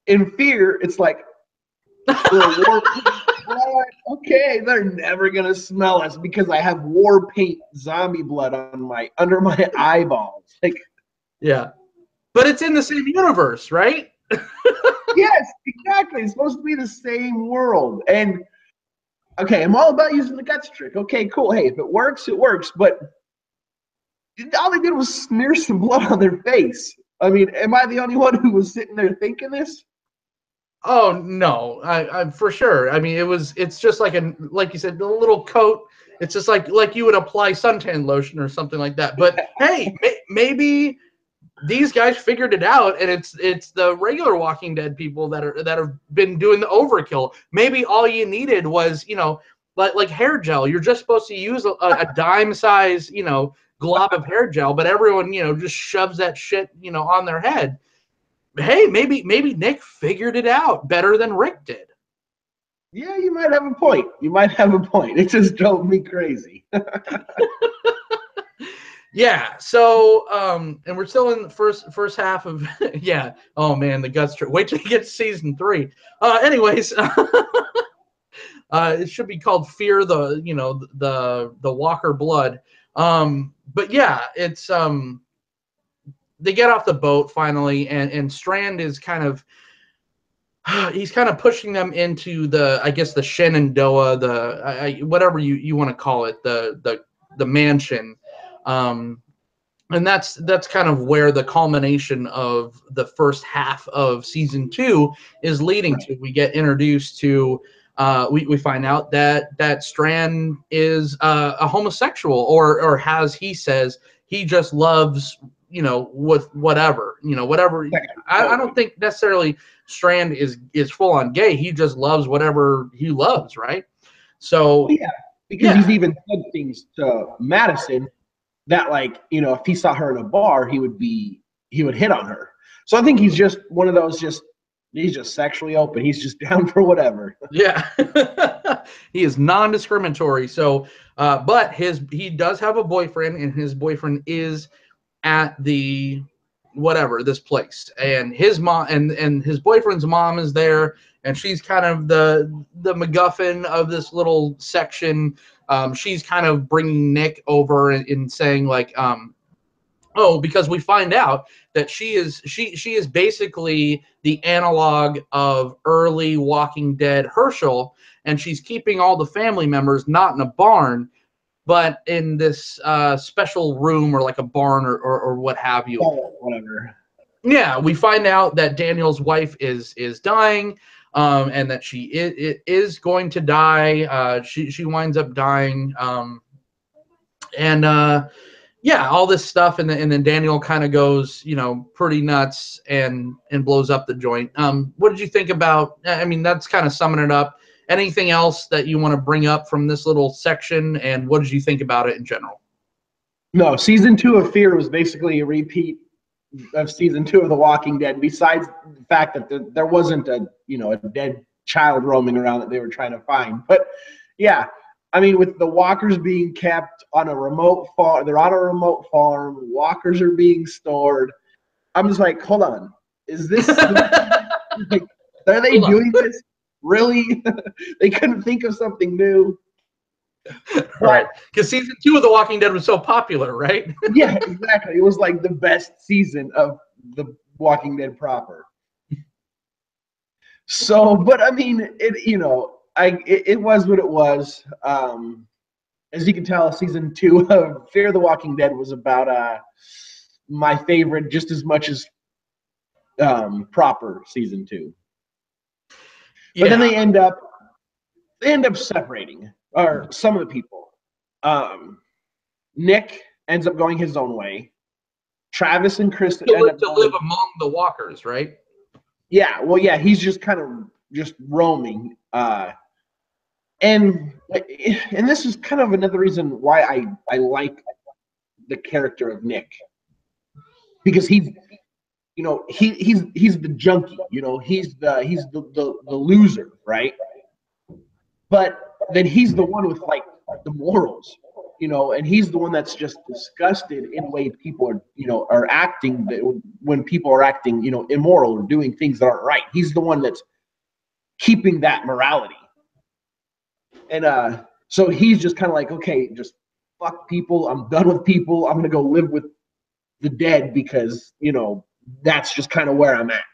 in Fear, it's like, okay, they're never gonna smell us because I have war paint zombie blood on under my eyeballs. Like, yeah, but it's in the same universe, right? yes, exactly. It's supposed to be the same world. And okay, I'm all about using the guts trick. Okay, cool. Hey, if it works, it works. But all they did was smear some blood on their face. I mean, am I the only one who was sitting there thinking this? Oh no, I for sure. I mean, it's just like like you said, a little coat. It's just like you would apply suntan lotion or something like that. But hey, maybe these guys figured it out, and it's the regular Walking Dead people that have been doing the overkill. Maybe all you needed was, like hair gel. You're just supposed to use a dime size, glob of hair gel, but everyone, just shoves that shit, on their head. Hey, maybe Nick figured it out better than Rick did. Yeah, you might have a point. It just drove me crazy. Yeah. So, and we're still in the first half of yeah. Oh man, the guts trip. Wait till you get to season 3. Anyways, it should be called Fear the Walker Blood. But yeah, it's they get off the boat finally, and Strand is kind of he's kind of pushing them into I guess the Shenandoah, whatever you want to call it, the mansion. And that's kind of where the culmination of the first half of season 2 is leading to. We get introduced to we find out that Strand is a homosexual, or as he says, he just loves with whatever. I don't think necessarily Strand is full on gay. He just loves whatever he loves, right? So yeah, because he's even said things to Madison that, like, if he saw her in a bar, he would hit on her. So I think he's just one of those, he's just sexually open. He's just down for whatever. Yeah. He is non-discriminatory. So, but he does have a boyfriend, and his boyfriend is at this place, and his mom and his boyfriend's mom is there, and she's kind of the MacGuffin of this little section. She's kind of bringing Nick over and saying, like, because we find out that she is basically the analog of early Walking Dead Herschel, and she's keeping all the family members not in a barn, but in this special room, or like a barn, or what have you. Whatever. Yeah, we find out that Daniel's wife is dying, and that she is going to die. She winds up dying, and yeah, all this stuff, and then Daniel kind of goes, pretty nuts, and blows up the joint. What did you think about? I mean, that's kind of summing it up. Anything else that you want to bring up from this little section, and what did you think about it in general? No, season 2 of Fear was basically a repeat of season 2 of The Walking Dead. Besides the fact that there wasn't a dead child roaming around that they were trying to find, but yeah. I mean, with the walkers being kept on a remote farm, they're on a remote farm. Walkers are being stored. I'm just like, hold on, is this? Like, are they doing this? Really? They couldn't think of something new. Right, because season 2 of The Walking Dead was so popular, right? Yeah, exactly. It was like the best season of The Walking Dead proper. So, but I mean, it was what it was. As you can tell, season 2 of Fear the Walking Dead was about my favorite just as much as proper season 2. Yeah. But then they end up separating, or some of the people. Nick ends up going his own way. Travis and Chris end up live among the walkers, right? Yeah, well, yeah, he's just kind of just roaming. And this is kind of another reason why I like the character of Nick, because he's the junkie, he's the loser, right? But then he's the one with like the morals, and he's the one that's just disgusted in the way people are acting, when people are acting immoral or doing things that aren't right. He's the one that's keeping that morality. And so he's just kind of like, okay, just fuck people. I'm done with people. I'm gonna go live with the dead, because that's just kind of where I'm at.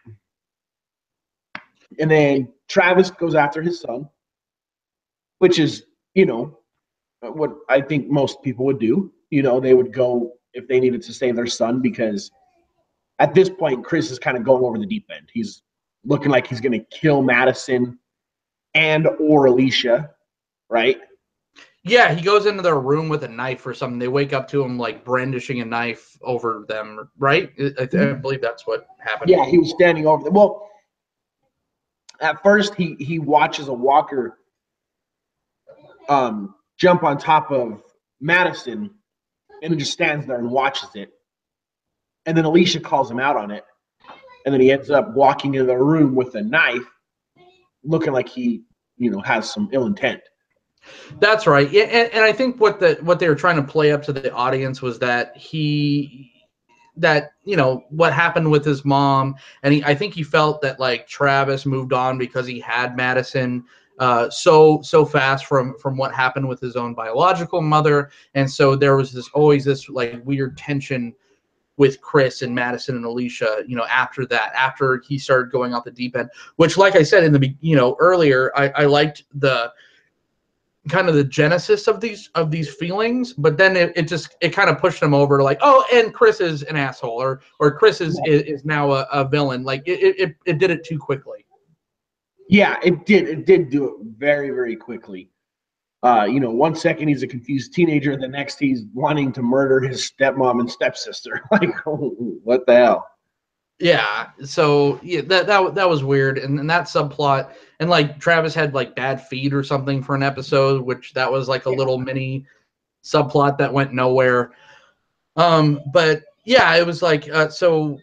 And then Travis goes after his son, which is what I think most people would do. They would go if they needed to save their son, because at this point Chris is kind of going over the deep end. He's looking like he's gonna kill Madison or Alicia, right? Yeah, he goes into their room with a knife or something. They wake up to him like brandishing a knife over them, right? I believe that's what happened. Yeah, he was standing over them. Well, at first he watches a walker jump on top of Madison, and then just stands there and watches it. And then Alicia calls him out on it, and then he ends up walking into the room with a knife, looking like he has some ill intent. That's right. Yeah, and I think what they were trying to play up to the audience was that what happened with his mom, and I think he felt that like Travis moved on because he had Madison so fast from what happened with his own biological mother, and so there was always this like weird tension with Chris and Madison and Alicia, after he started going off the deep end, which, like I said in the earlier, I liked the kind of the genesis of these feelings, but then it kind of pushed them over to like, oh, and Chris is an asshole, or Chris is now a villain. Like it did it too quickly. Yeah, it did do it very, very quickly. 1 second he's a confused teenager, the next he's wanting to murder his stepmom and stepsister. Like, oh, what the hell? Yeah, so yeah, that was weird, and that subplot, and like Travis had like bad feet or something for an episode, which that was like a little mini subplot that went nowhere. But yeah, it was like so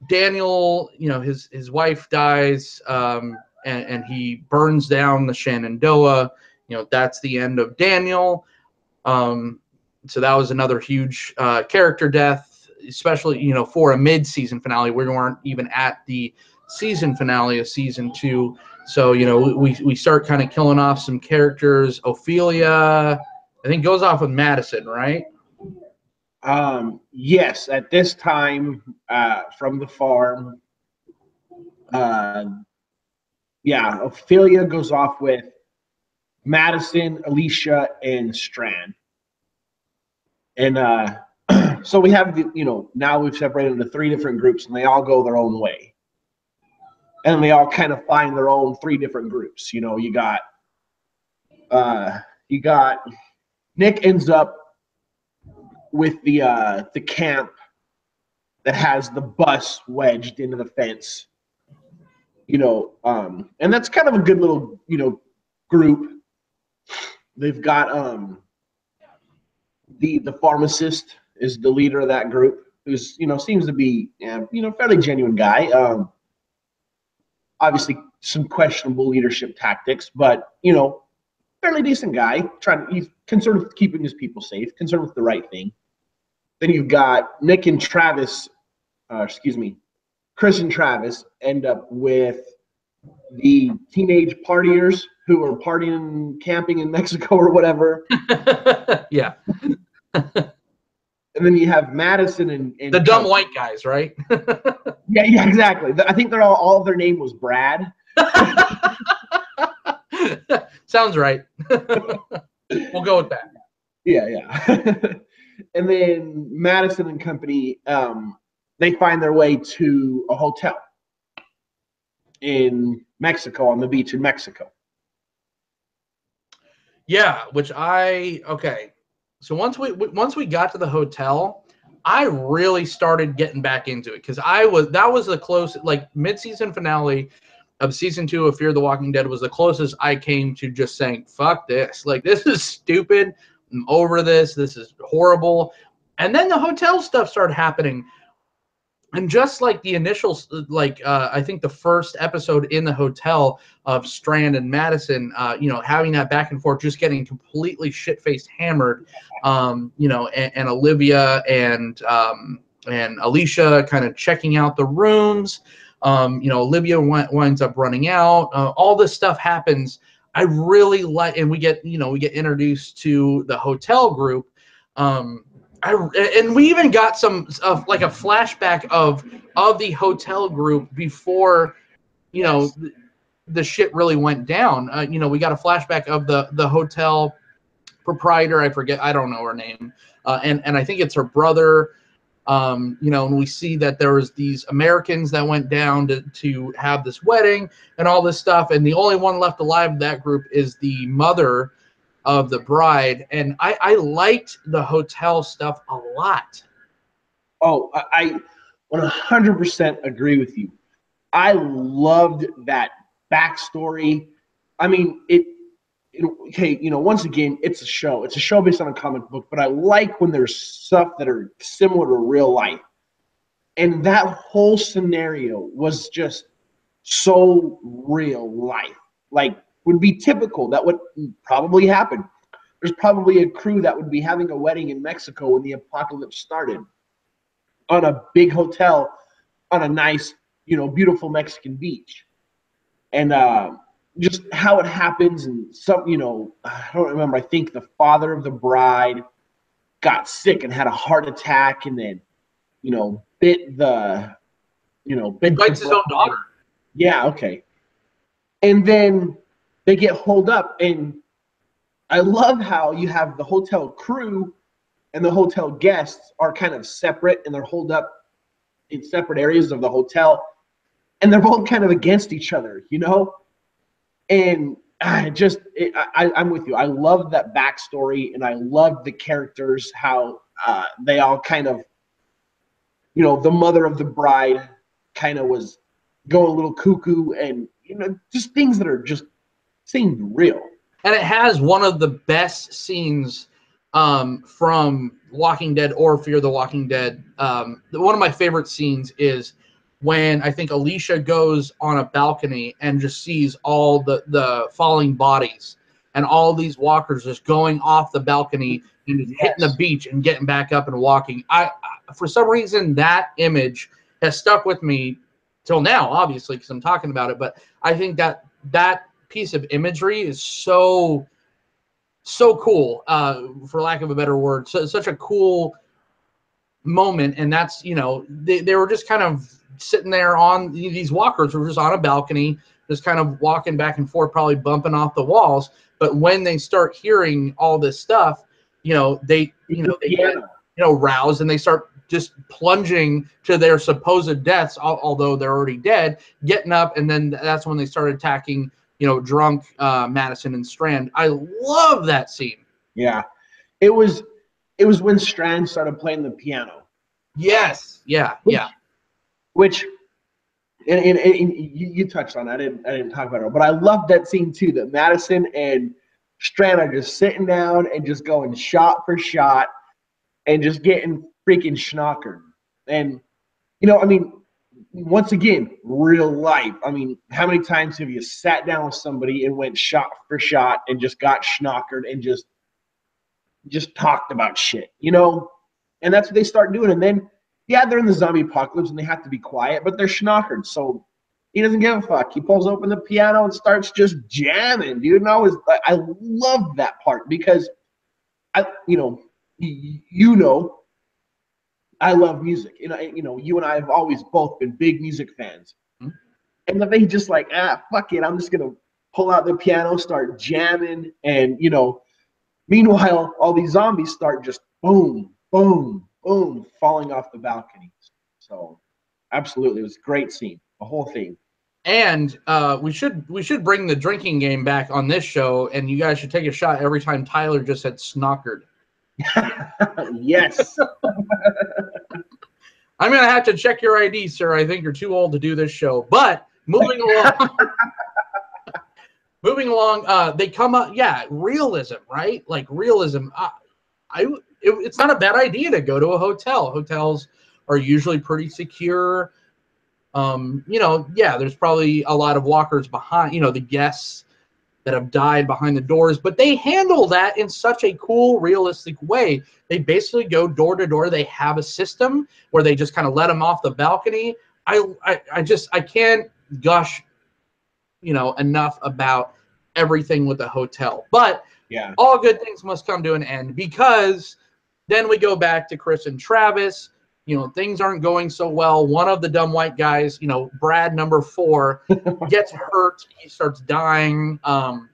Daniel, his wife dies, and he burns down the Shenandoah. That's the end of Daniel. So that was another huge character death, especially for a mid-season finale. We weren't even at the season finale of season 2, so we start kind of killing off some characters. Ophelia, I think, goes off with Madison, right? Yes, at this time, from the farm, yeah, Ophelia goes off with Madison, Alicia, and Strand. And so we have now we've separated into 3 different groups, and they all go their own way, and they all kind of find their own 3 different groups. You got Nick ends up with the camp that has the bus wedged into the fence, and that's kind of a good little group. They've got the pharmacist is the leader of that group, who's seems to be fairly genuine guy. Obviously some questionable leadership tactics, but fairly decent guy. He's concerned with keeping his people safe, concerned with the right thing. Then you've got Nick and Travis, Chris and Travis end up with the teenage partiers who are partying, camping in Mexico or whatever. Yeah. And then you have Madison and the dumb white guys, right? yeah, exactly. I think they're all of their name was Brad. Sounds right. We'll go with that. Yeah. And then Madison and company they find their way to a hotel in Mexico, on the beach in Mexico. Yeah, okay. So once we got to the hotel, I really started getting back into it because that was the closest, like, mid-season finale of season 2 of Fear the Walking Dead was the closest I came to just saying, fuck this. Like, this is stupid. I'm over this. This is horrible. And then the hotel stuff started happening. And just like the initial, I think the first episode in the hotel of Strand and Madison, having that back and forth, just getting completely shit-faced hammered, and Olivia and Alicia kind of checking out the rooms. Olivia winds up running out. All this stuff happens. I really like, and we get introduced to the hotel group. And we even got some of like a flashback of the hotel group before, the shit really went down. We got a flashback of the hotel proprietor. I don't know her name. And I think it's her brother. And we see that there was these Americans that went down to have this wedding and all this stuff. And the only one left alive of that group is the mother of the bride. And I liked the hotel stuff a lot. Oh, I 100% agree with you. I loved that backstory. I mean, once again, it's a show. It's a show based on a comic book, but I like when there's stuff that are similar to real life. And that whole scenario was just so real life. Like, would be typical. That would probably happen. There's probably a crew that would be having a wedding in Mexico when the apocalypse started, on a big hotel on a nice, beautiful Mexican beach. And just how it happens, and I don't remember. I think the father of the bride got sick and had a heart attack, and then, bit bites his own daughter. Yeah, okay. And then they get holed up, and I love how you have the hotel crew and the hotel guests are kind of separate, and they're holed up in separate areas of the hotel, and they're both kind of against each other, And I'm with you. I love that backstory, and I love the characters, how they all kind of, the mother of the bride kind of was going a little cuckoo, and just things that are just seemed real. And it has one of the best scenes from Walking Dead or Fear the Walking Dead. One of my favorite scenes is when I think Alicia goes on a balcony and just sees all the falling bodies and all these walkers just going off the balcony and hitting the beach and getting back up and walking. I for some reason, that image has stuck with me till now, obviously, because I'm talking about it. But I think that piece of imagery is so cool, for lack of a better word. Such a cool moment. And that's, they were just kind of sitting there on these walkers were just on a balcony, just kind of walking back and forth, probably bumping off the walls. But when they start hearing all this stuff, they get roused, and they start just plunging to their supposed deaths, although they're already dead, getting up. And then that's when they start attacking, drunk Madison and Strand. I love that scene. Yeah. It was when Strand started playing the piano. Yes. Yeah. Which and you touched on it. I didn't talk about it, but I love that scene too, that Madison and Strand are just sitting down and just going shot for shot and just getting freaking schnockered. And once again, real life. I mean, how many times have you sat down with somebody and went shot for shot and just got schnockered and just talked about shit, And that's what they start doing. And then, yeah, they're in the zombie apocalypse and they have to be quiet, but they're schnockered. So he doesn't give a fuck. He pulls open the piano and starts just jamming, dude. And I love that part because I love music. You and I have always both been big music fans. Mm-hmm. And then they just like, fuck it. I'm just going to pull out the piano, start jamming. And, meanwhile, all these zombies start just boom, boom, boom, falling off the balconies. So absolutely, it was a great scene, the whole thing. And we should bring the drinking game back on this show, and you guys should take a shot every time Tyler just said snockered. Yes. I'm gonna have to check your ID, sir. I think you're too old to do this show. But moving along, they come up, yeah, realism, right? Like realism. It's not a bad idea to go to a hotel. Hotels are usually pretty secure. There's probably a lot of walkers behind, the guests that have died behind the doors, but they handle that in such a cool, realistic way. They basically go door to door. They have a system where they just kind of let them off the balcony. I can't gush, enough about everything with the hotel. But yeah, all good things must come to an end, because then we go back to Chris and Travis. Things aren't going so well. One of the dumb white guys, Brad number 4, gets hurt. He starts dying. And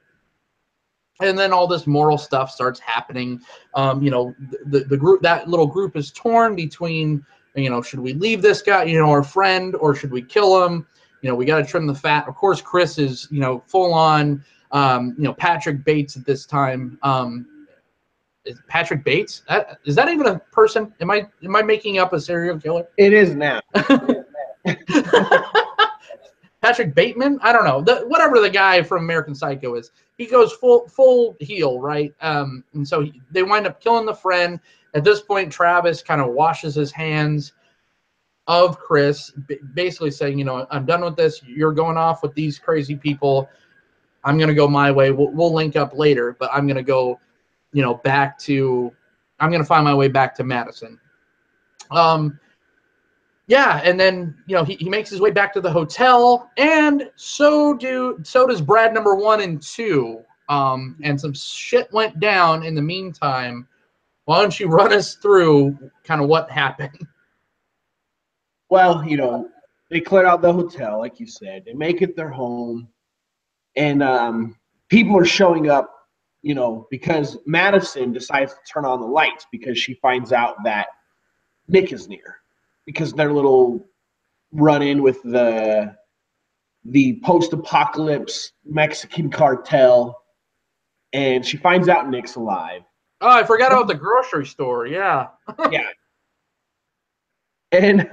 then all this moral stuff starts happening. The group, that little group, is torn between, should we leave this guy, our friend, or should we kill him? We got to trim the fat. Of course, Chris is, full on, Patrick Bates at this time. Is Patrick Bates? Is that even a person? Am I making up a serial killer? It is now. Patrick Bateman? I don't know. Whatever the guy from American Psycho is. He goes full heel, right? And so they wind up killing the friend. At this point, Travis kind of washes his hands of Chris, basically saying, I'm done with this. You're going off with these crazy people. I'm going to go my way. We'll link up later, but I'm going to go, I'm going to find my way back to Madison. Yeah, and then he makes his way back to the hotel, and so does Brad number 1 and 2. And some shit went down in the meantime. Why don't you run us through kind of what happened? Well, they clear out the hotel, like you said. They make it their home, and people are showing up, because Madison decides to turn on the lights because she finds out that Nick is near, because their little run-in with the post-apocalypse Mexican cartel, and she finds out Nick's alive. Oh, I forgot about the grocery store. Yeah. Yeah. And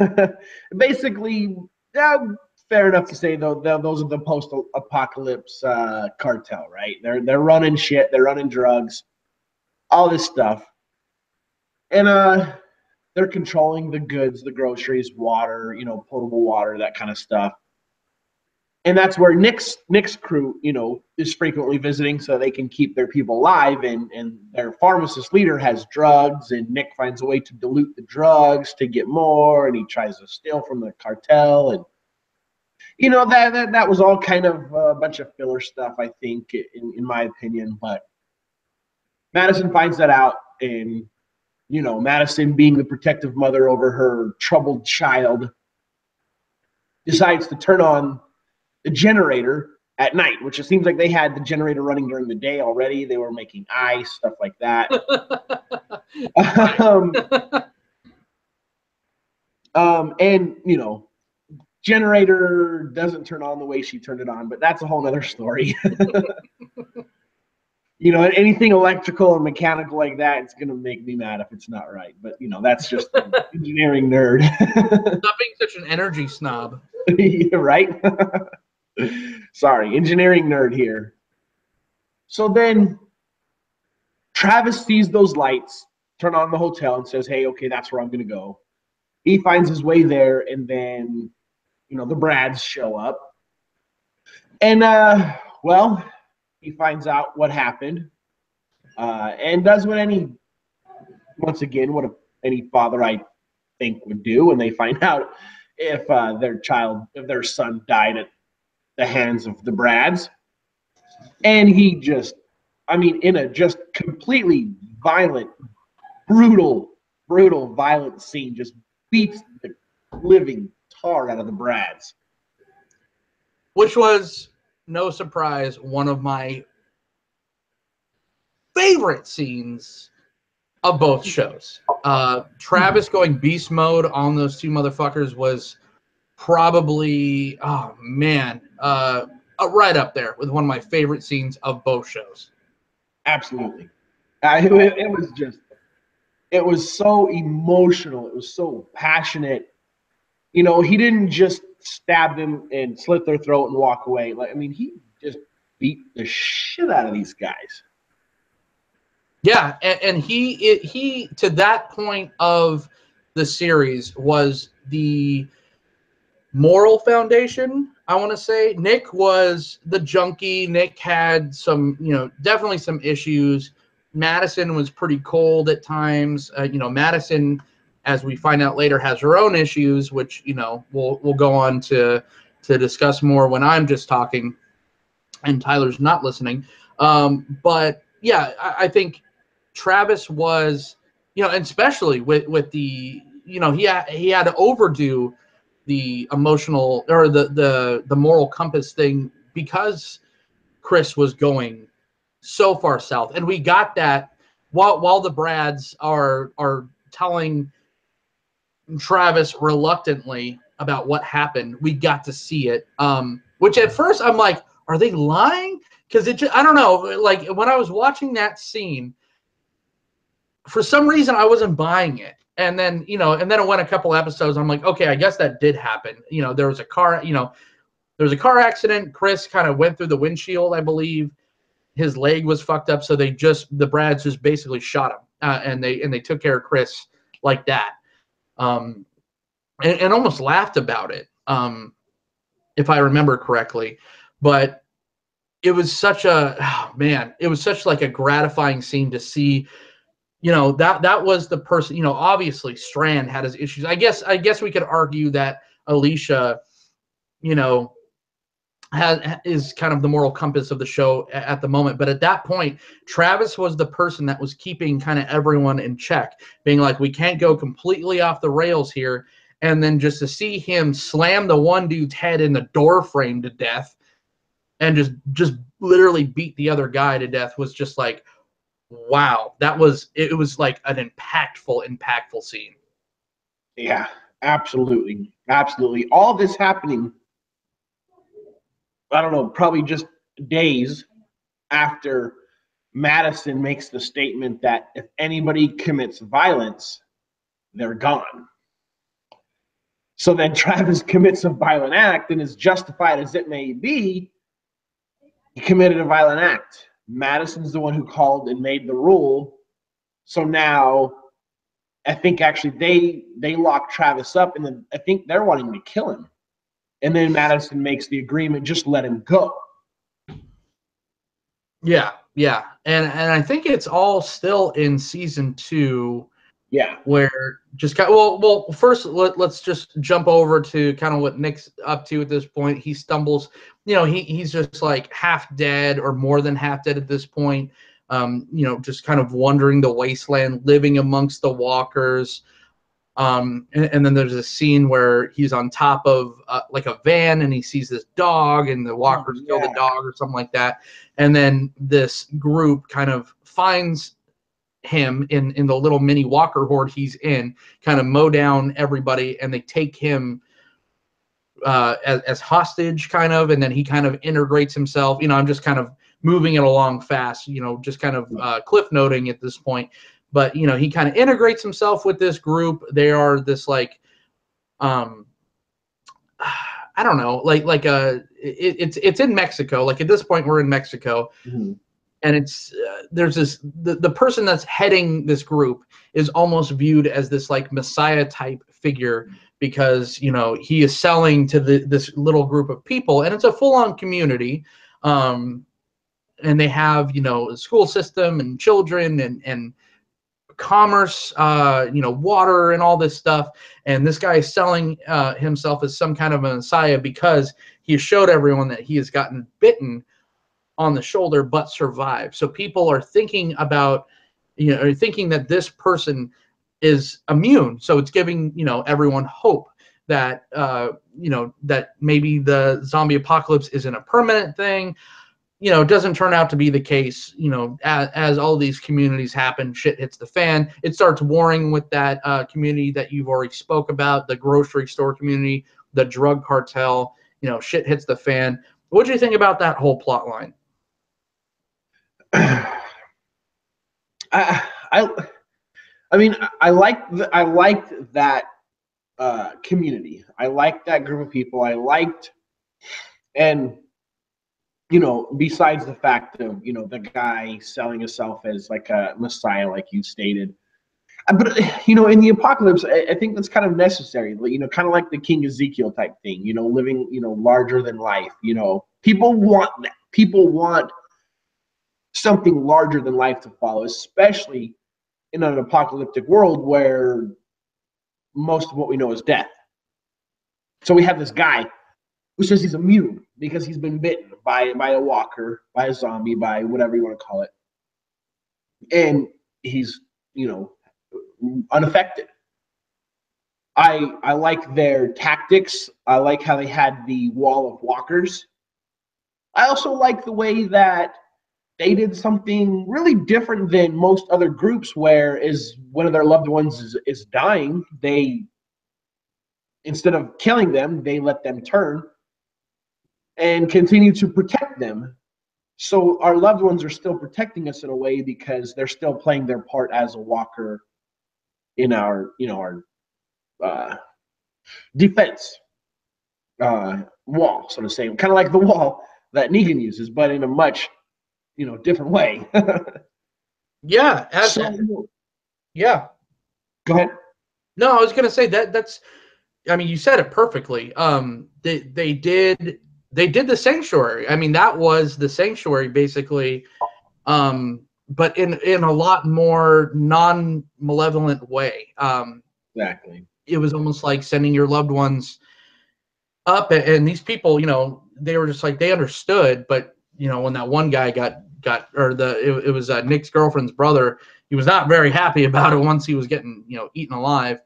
basically, fair enough to say, though, those are the post-apocalypse cartel, right? They're running shit, they're running drugs, all this stuff, and they're controlling the goods, the groceries, water, potable water, that kind of stuff. And that's where Nick's crew, is frequently visiting so they can keep their people alive. And their pharmacist leader has drugs, and Nick finds a way to dilute the drugs to get more, and he tries to steal from the cartel. And that was all kind of a bunch of filler stuff, I think, in my opinion. But Madison finds that out, and Madison, being the protective mother over her troubled child, decides to turn on the generator at night, which it seems like they had the generator running during the day already. They were making ice, stuff like that. And generator doesn't turn on the way she turned it on, but that's a whole nother story. Anything electrical or mechanical like that, it's going to make me mad if it's not right. But, that's just an engineering nerd. Stop being such an energy snob. Right? Sorry, engineering nerd here. So then Travis sees those lights turn on the hotel and says, hey, okay, that's where I'm going to go. He finds his way there, and then, the Brads show up. And, he finds out what happened, and does what any father, I think, would do when they find out if their son died at the hands of the Brads. And he just, in a just completely violent, brutal, violent scene, just beats the living tar out of the Brads. Which was, no surprise, one of my favorite scenes of both shows. Travis going beast mode on those two motherfuckers was probably, oh man, right up there with one of my favorite scenes of both shows. Absolutely. It was just, it was so emotional. It was so passionate. You know, he didn't just stab them and slit their throat and walk away. Like, I mean, he just beat the shit out of these guys. Yeah, and he to that point of the series was the moral foundation, I want to say. Nick was the junkie. Nick had some, definitely some issues. Madison was pretty cold at times. Madison, as we find out later, has her own issues, which we'll go on to discuss more when I'm just talking and Tyler's not listening. But yeah, I think Travis was, and especially with the, he had to overdo the emotional or the moral compass thing because Chris was going so far south, and we got that while the Brads are telling Travis reluctantly about what happened. We got to see it, which at first I'm like, are they lying? Because I don't know. Like when I was watching that scene, for some reason I wasn't buying it. And then, and then it went a couple episodes. I'm like, okay, I guess that did happen. There was a car, there was a car accident. Chris kind of went through the windshield, I believe. His leg was fucked up. So the Brads just basically shot him. And they took care of Chris like that. And almost laughed about it. If I remember correctly, but it was such it was such like a gratifying scene to see. That was the person. Obviously Strand had his issues. I guess we could argue that Alicia, is kind of the moral compass of the show at the moment. But at that point, Travis was the person that was keeping kind of everyone in check, being like, we can't go completely off the rails here. And then just to see him slam the one dude's head in the door frame to death and just literally beat the other guy to death was just like, wow. It was like an impactful scene. Yeah, absolutely. Absolutely. All this happening, I don't know, probably just days after Madison makes the statement that if anybody commits violence, they're gone. So then Travis commits a violent act, and as justified as it may be, he committed a violent act. Madison's the one who called and made the rule. So now I think actually they lock Travis up, and then I think they're wanting to kill him. And then Madison makes the agreement, just let him go. Yeah. And I think it's all still in season 2. Yeah. Where just kind of, well, first let's just jump over to kind of what Nick's up to at this point. He stumbles, he's just like half dead or more than half dead at this point. Just kind of wandering the wasteland, living amongst the walkers. And then there's a scene where he's on top of like a van and he sees this dog and the walkers kill the dog or something like that. And then this group kind of finds him in the little mini walker horde he's in, kind of mow down everybody, and they take him as hostage kind of, and then he kind of integrates himself. I'm just kind of moving it along fast, just kind of cliff noting at this point. But he kind of integrates himself with this group. They are this like I don't know, it's in Mexico. Like at this point we're in Mexico. Mm-hmm. And it's there's this the person that's heading this group is almost viewed as this like Messiah type figure because he is selling to this little group of people, and it's a full-on community, and they have a school system and children and commerce, water and all this stuff. And this guy is selling himself as some kind of a Messiah because he showed everyone that he has gotten bitten on the shoulder but survive. So people are thinking about thinking that this person is immune, so it's giving everyone hope that that maybe the zombie apocalypse isn't a permanent thing. you know, it doesn't turn out to be the case. You know, as all these communities happen, shit hits the fan. It starts warring with that community that you've already spoke about, the grocery store community, the drug cartel. You know, shit hits the fan. What do you think about that whole plot line? I mean, I liked that community. I liked that group of people. And you know, besides the fact of, you know, the guy selling himself as like a messiah, like you stated, but you know, in the apocalypse, I think that's kind of necessary. You know, kind of like the King Ezekiel type thing. You know, living, you know, larger than life. You know, people want that. People want something larger than life to follow, especially in an apocalyptic world where most of what we know is death. So we have this guy who says he's immune because he's been bitten by a walker, by a zombie, by whatever you want to call it, and he's, you know, unaffected. I like their tactics. I like how they had the wall of walkers. I also like the way that they did something really different than most other groups, where is one of their loved ones is dying, they, instead of killing them, they let them turn and continue to protect them. So our loved ones are still protecting us in a way because they're still playing their part as a walker in our, you know, our defense wall, so to say, kind of like the wall that Negan uses, but in a much, you know, different way. Yeah, yeah. Go ahead. No, I was gonna say that's. I mean, you said it perfectly. They did the sanctuary. I mean, that was the sanctuary basically, but in a lot more non-malevolent way. Exactly. It was almost like sending your loved ones up, and these people, you know, they were just like, they understood, but you know, when that one guy got or it was Nick's girlfriend's brother, he was not very happy about it once he was getting, you know, eaten alive.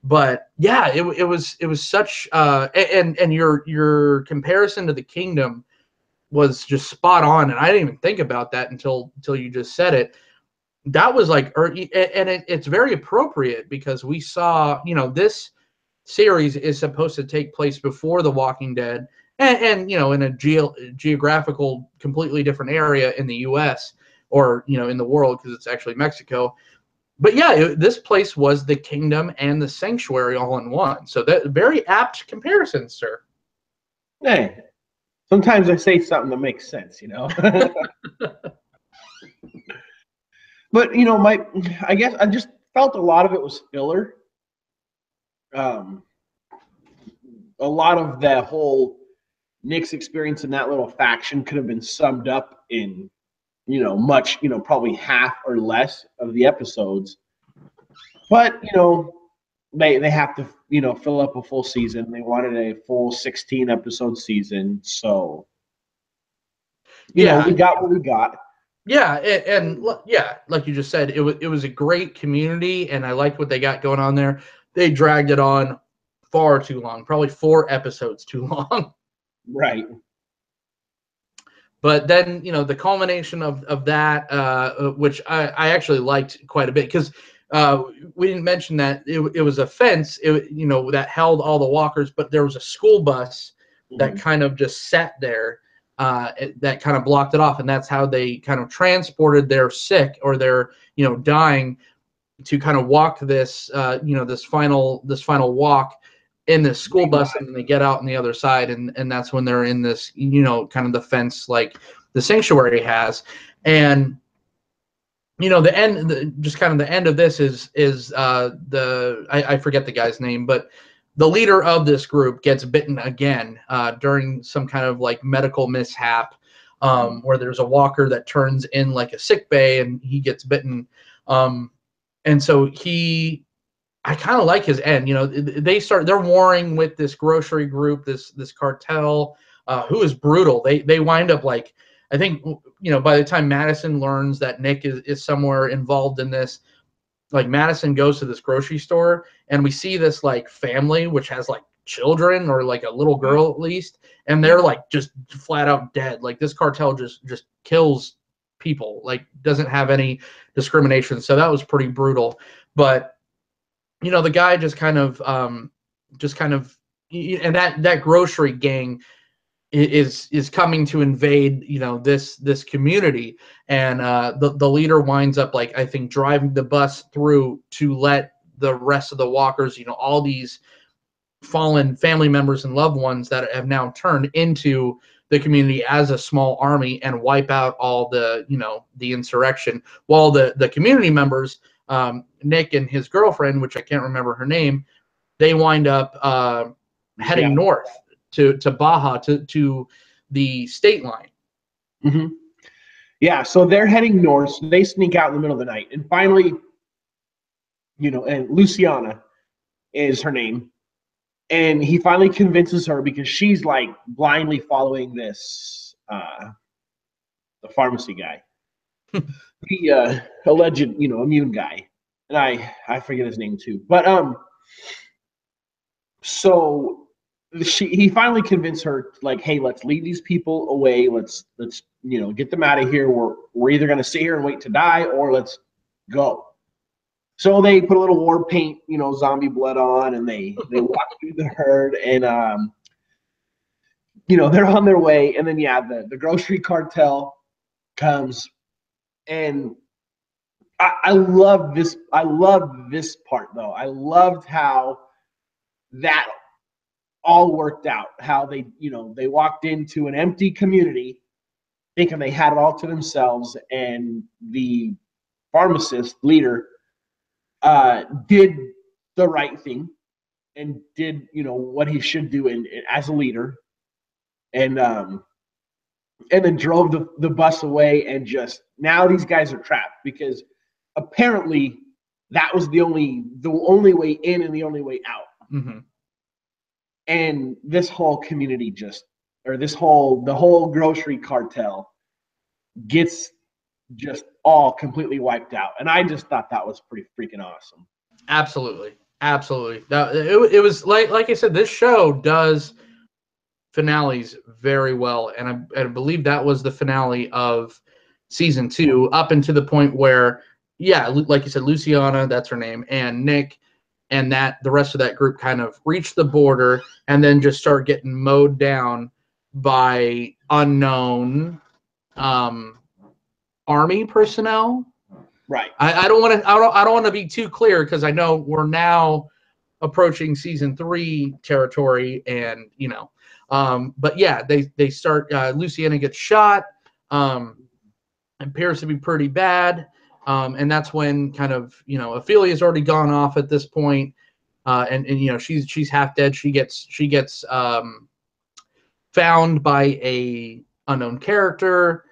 But yeah, it was such and your comparison to the kingdom was just spot on, and I didn't even think about that until you just said it. That was like, and it's very appropriate because we saw, you know, this series is supposed to take place before The Walking Dead, and you know, in a geographical completely different area in the U.S. or, you know, in the world, because it's actually Mexico. But yeah, this place was the kingdom and the sanctuary all in one. So that very apt comparison, sir. Hey, sometimes I say something that makes sense, you know. But you know, I guess I just felt a lot of it was filler. Um, a lot of the whole Nick's experience in that little faction could have been summed up in, you know, much, you know, probably half or less of the episodes. But you know, they have to, you know, fill up a full season. They wanted a full 16 episode season, so you know, Yeah, we got what we got. yeah, and yeah, like you just said, it was a great community, and I liked what they got going on there. They dragged it on far too long, probably 4 episodes too long. Right. But then, you know, the culmination of that, which I actually liked quite a bit, because we didn't mention that it was a fence, you know, that held all the walkers, but there was a school bus that kind of just sat there, that kind of blocked it off, and that's how they kind of transported their sick or their, you know, dying, to kind of walk this, you know, this final walk in this school bus, and then they get out on the other side, and that's when they're in this, you know, kind of the fence like the sanctuary has. And you know, just kind of the end of this is I forget the guy's name, but the leader of this group gets bitten again during some kind of like medical mishap, where there's a walker that turns in like a sick bay, and he gets bitten, and so I kind of like his end. You know, they're warring with this grocery group, this cartel, who is brutal. They wind up like, I think, you know, by the time Madison learns that Nick is somewhere involved in this, like Madison goes to this grocery store, and we see this like family which has like children or like a little girl at least, and they're like just flat out dead. Like this cartel just kills people, like doesn't have any discrimination. So that was pretty brutal. But the guy just kind of and that grocery gang is coming to invade this community, and the leader winds up, like, I think, driving the bus through to let the rest of the walkers, all these fallen family members and loved ones that have now turned into the community as a small army, and wipe out all the insurrection, while the community members, Nick and his girlfriend, which I can't remember her name, they wind up heading north to Baja, to the state line. Mm-hmm. Yeah, so they're heading north. So they sneak out in the middle of the night, and finally, and Luciana is her name, and he finally convinces her, because she's like blindly following this the pharmacy guy, the alleged immune guy, and I forget his name too, but so he finally convinced her, like, hey, let's lead these people away. Let's get them out of here. We're either going to stay here and wait to die, or let's go. So they put a little war paint, zombie blood on, and they walk through the herd, and they're on their way. And then the grocery cartel comes, and I love this. I love this part though. I loved how that all worked out, how they walked into an empty community thinking they had it all to themselves, and the pharmacist leader did the right thing and did what he should do as a leader, and then drove the bus away, and just now these guys are trapped, because apparently that was the only way in and the only way out. Mm-hmm. And this whole community the whole grocery cartel gets just all completely wiped out. And I just thought that was pretty freaking awesome. Absolutely. It was like I said, this show does finales very well. And I believe that was the finale of season 2, up into the point where, like you said, Luciana, that's her name, and Nick, and the rest of that group kind of reach the border, and then just start getting mowed down by unknown army personnel. Right. I don't want to be too clear, because I know we're now approaching season 3 territory, and but yeah, they start. Luciana gets shot. Appears to be pretty bad. And that's when kind of, Ophelia's already gone off at this point, and she's half dead. She gets found by a unknown character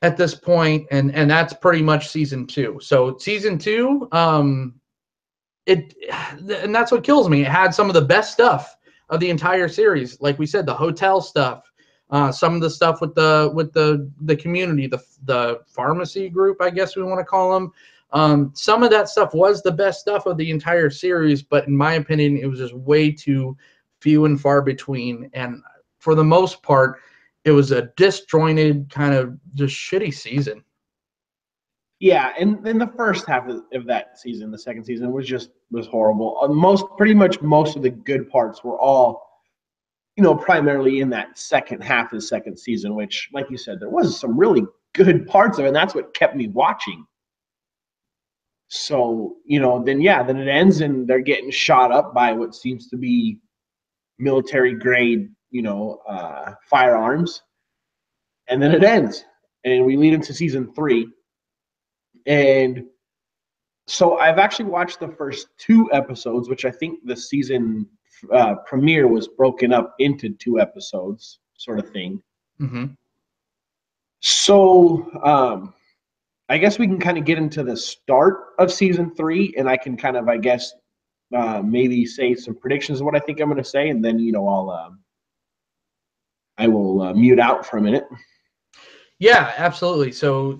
at this point, and that's pretty much season 2. So season 2, and that's what kills me. It had some of the best stuff of the entire series. Like we said, the hotel stuff. Some of the stuff with the community, the pharmacy group, I guess we want to call them. Some of that stuff was the best stuff of the entire series, but in my opinion, it was just way too few and far between. And for the most part, it was a disjointed, kind of just shitty season. Yeah, and then the first half of that season, the second season, was horrible. Pretty much most of the good parts were all primarily in that second half of the second season, which, like you said, there was some really good parts of it, and that's what kept me watching. So, then it ends, and they're getting shot up by what seems to be military grade, firearms. And then it ends, and we lead into season 3. And so I've actually watched the first 2 episodes, which I think the season premiere was broken up into 2 episodes, sort of thing. Mm-hmm. So I guess we can kind of get into the start of season 3, and I can kind of, I guess, maybe say some predictions of what I think I'm going to say, and then I will mute out for a minute. Yeah, absolutely. So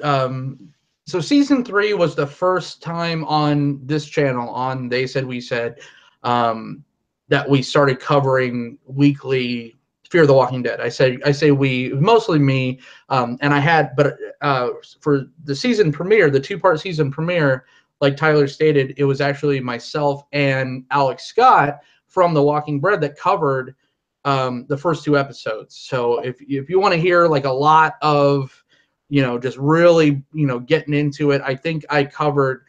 season 3 was the first time on this channel, on They Said We Said, that we started covering weekly Fear the Walking Dead. I say we, mostly me, and I had, but for the season premiere, the 2-part season premiere, like Tyler stated, it was actually myself and Alex Scott from The Walking Dead that covered the first 2 episodes. So if you want to hear like a lot of, just really, getting into it, I think I covered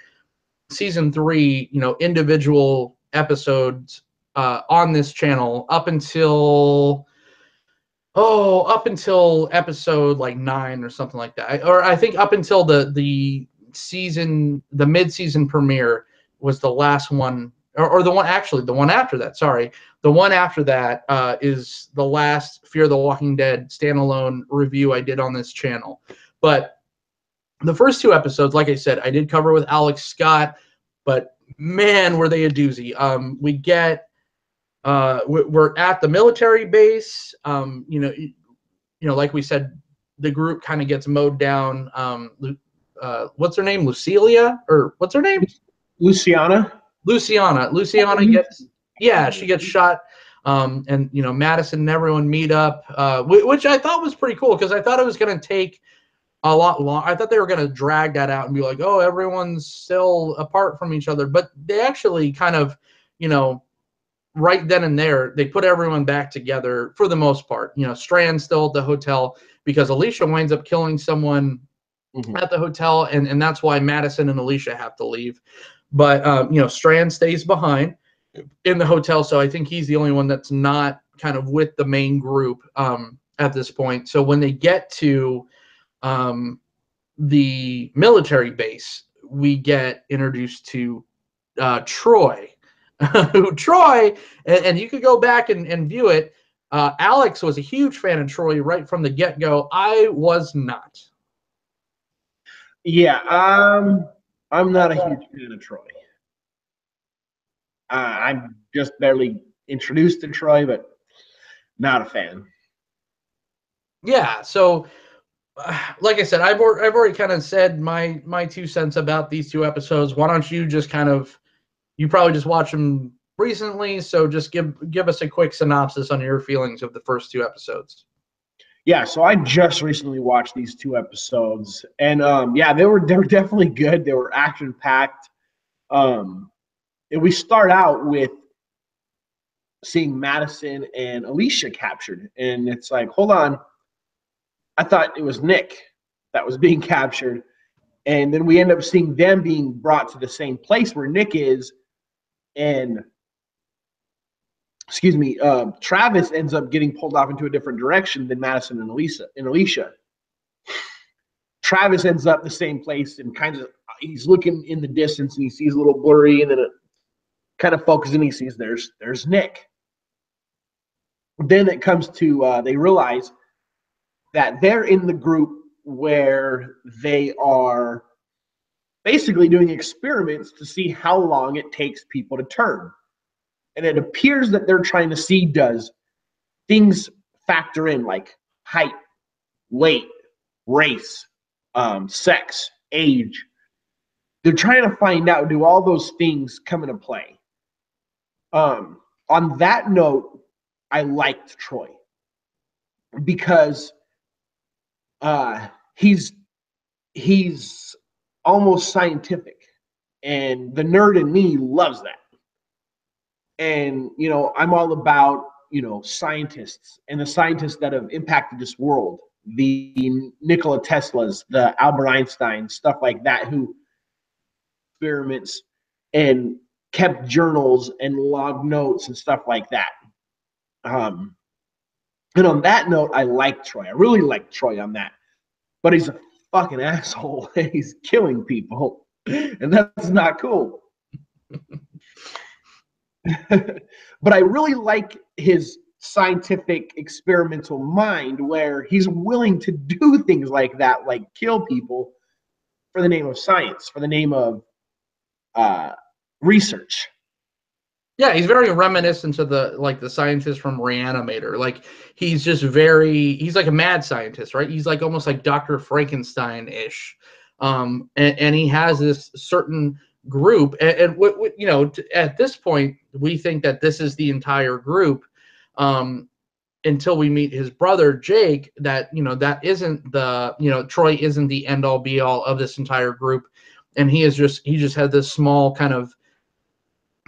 season 3, individual episodes on this channel up until episode like 9 or something like that. Or I think up until the mid-season premiere was the last one, or the one after that. Sorry, the one after that is the last Fear the Walking Dead standalone review I did on this channel. But the first 2 episodes, like I said, I did cover with Alex Scott, but man, were they a doozy. We're at the military base. Like we said, the group kind of gets mowed down. What's her name? Lucilia, or what's her name? Luciana. Luciana gets, she gets shot. And Madison and everyone meet up, which I thought was pretty cool, because I thought it was going to take a lot long. I thought they were going to drag that out and be like, oh, everyone's still apart from each other. But they actually kind of, right then and there, they put everyone back together for the most part. Strand still at the hotel because Alicia winds up killing someone at the hotel, and that's why Madison and Alicia have to leave. But Strand stays behind in the hotel, so I think he's the only one that's not kind of with the main group at this point. So when they get to the military base, we get introduced to Troy. Troy, and you could go back and view it. Alex was a huge fan of Troy right from the get-go. I was not. Yeah, I'm not a huge fan of Troy. I'm just barely introduced to Troy, but not a fan. Yeah, so like I said, I've already kind of said my 2 cents about these 2 episodes. Why don't you just you probably just watched them recently, so just give us a quick synopsis on your feelings of the first 2 episodes. Yeah, so I just recently watched these 2 episodes, and they were definitely good. They were action packed. And we start out with seeing Madison and Alicia captured, and it's like, hold on, I thought it was Nick that was being captured, and then we end up seeing them being brought to the same place where Nick is, and Travis ends up getting pulled off into a different direction than Madison and Alicia. Travis ends up the same place, and he's looking in the distance, and he sees a little blurry, and then it kind of focuses, and he sees there's Nick. Then it comes to they realize that they're in the group where they are basically doing experiments to see how long it takes people to turn. And it appears that they're trying to see, does things factor in, like height, weight, race, sex, age. They're trying to find out, do all those things come into play? On that note, I liked Troy because he's almost scientific, and the nerd in me loves that. And I'm all about scientists, and the scientists that have impacted this world, the Nikola Teslas, the Albert Einstein, stuff like that, who experiments and kept journals and log notes and stuff like that. And on that note, I like Troy. I really like Troy on that. But he's a fucking asshole. He's killing people, and that's not cool. But I really like his scientific experimental mind, where he's willing to do things like that, like kill people for the name of science, for the name of research. Yeah, he's very reminiscent to the scientist from Reanimator. Like he's like a mad scientist, right? He's like almost like Dr. Frankenstein-ish. And he has this certain group, and you know, at this point, we think that this is the entire group, until we meet his brother Jake. That, you know, that isn't the, you know, Troy isn't the end all be all of this entire group, and he just had this small kind of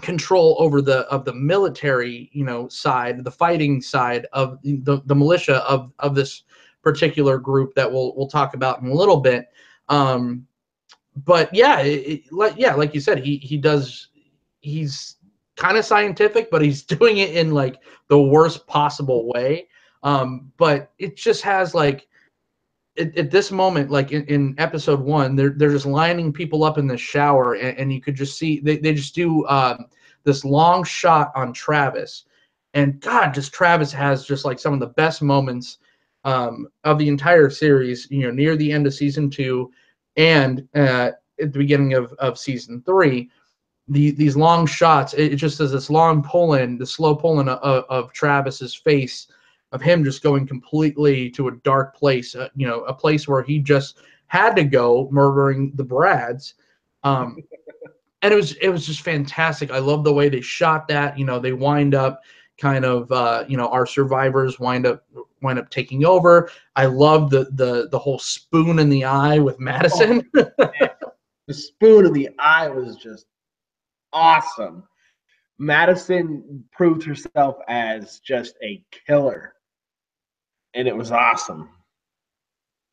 control over the military, you know, side, the fighting side of the militia of this particular group that we'll talk about in a little bit. But yeah, like you said, he's kind of scientific, but he's doing it in like the worst possible way. But it just has like, at this moment, like in episode 1, they're just lining people up in the shower, and you could just see they just do this long shot on Travis, and God, just Travis has just like some of the best moments of the entire series. You know, near the end of season 2, and at the beginning of season 3. These long shots, it just does this long pull in, the slow pull in of Travis's face, of him just going completely to a dark place, you know, a place where he just had to go, murdering the Brads. And it was just fantastic. I love the way they shot that. You know, they wind up kind of, you know, our survivors wind up taking over. I love the whole spoon in the eye with Madison. Oh, the spoon in the eye was just awesome. Madison proved herself as just a killer, and it was awesome.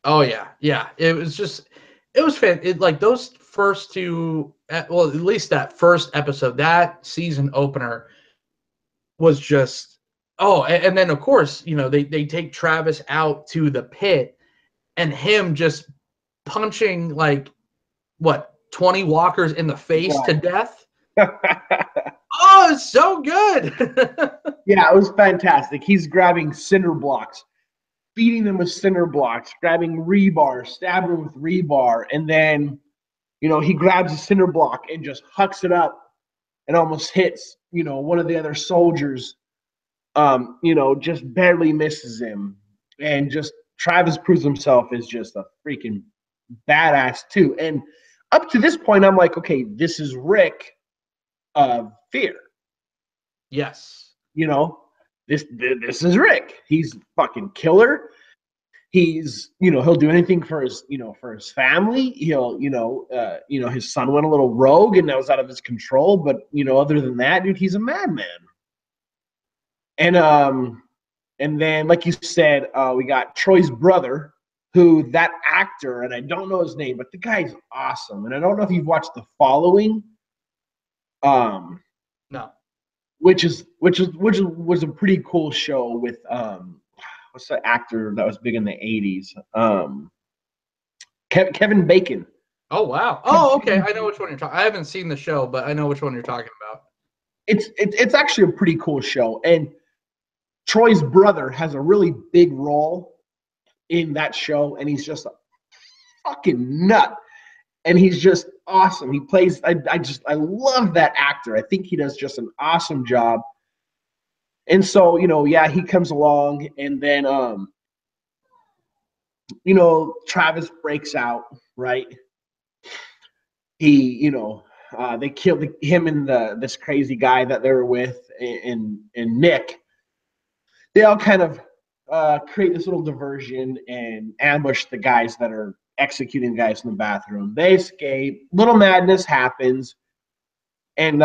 Oh yeah, yeah. It was fan. Like those first two, well, at least that first episode, that season opener was just, oh, and then of course, you know, they take Travis out to the pit, and him just punching like what, 20 walkers in the face to death. Oh, it's so good. Yeah, it was fantastic. He's grabbing cinder blocks, beating them with cinder blocks, grabbing rebar, stabbing them with rebar, and then, you know, he grabs a cinder block and just hucks it up and almost hits, you know, one of the other soldiers. You know, just barely misses him, and just Travis proves himself as just a freaking badass too. And up to this point, I'm like, okay, this is Rick of Fear. Yes. You know, this is Rick. He's fucking killer. He's, you know, he'll do anything for his, you know, for his family. He'll, you know, his son went a little rogue and that was out of his control. But, you know, other than that, dude, he's a madman. And then, like you said, we got Troy's brother, who, that actor, and I don't know his name, but the guy's awesome. And I don't know if you've watched The Following. No. Which was a pretty cool show with what's the actor that was big in the 80s? Kevin Bacon. Oh wow. Oh, okay. I know which one you're talking. I haven't seen the show, but I know which one you're talking about. It's actually a pretty cool show, and Troy's brother has a really big role in that show, and he's just a fucking nut. And he's just awesome. He plays, I love that actor. I think he does just an awesome job. And so, you know, yeah, he comes along, and then you know, Travis breaks out, right? He, you know, they killed him and this crazy guy that they were with, and Nick. They all kind of create this little diversion and ambush the guys that are executing guys in the bathroom. They escape. Little madness happens, and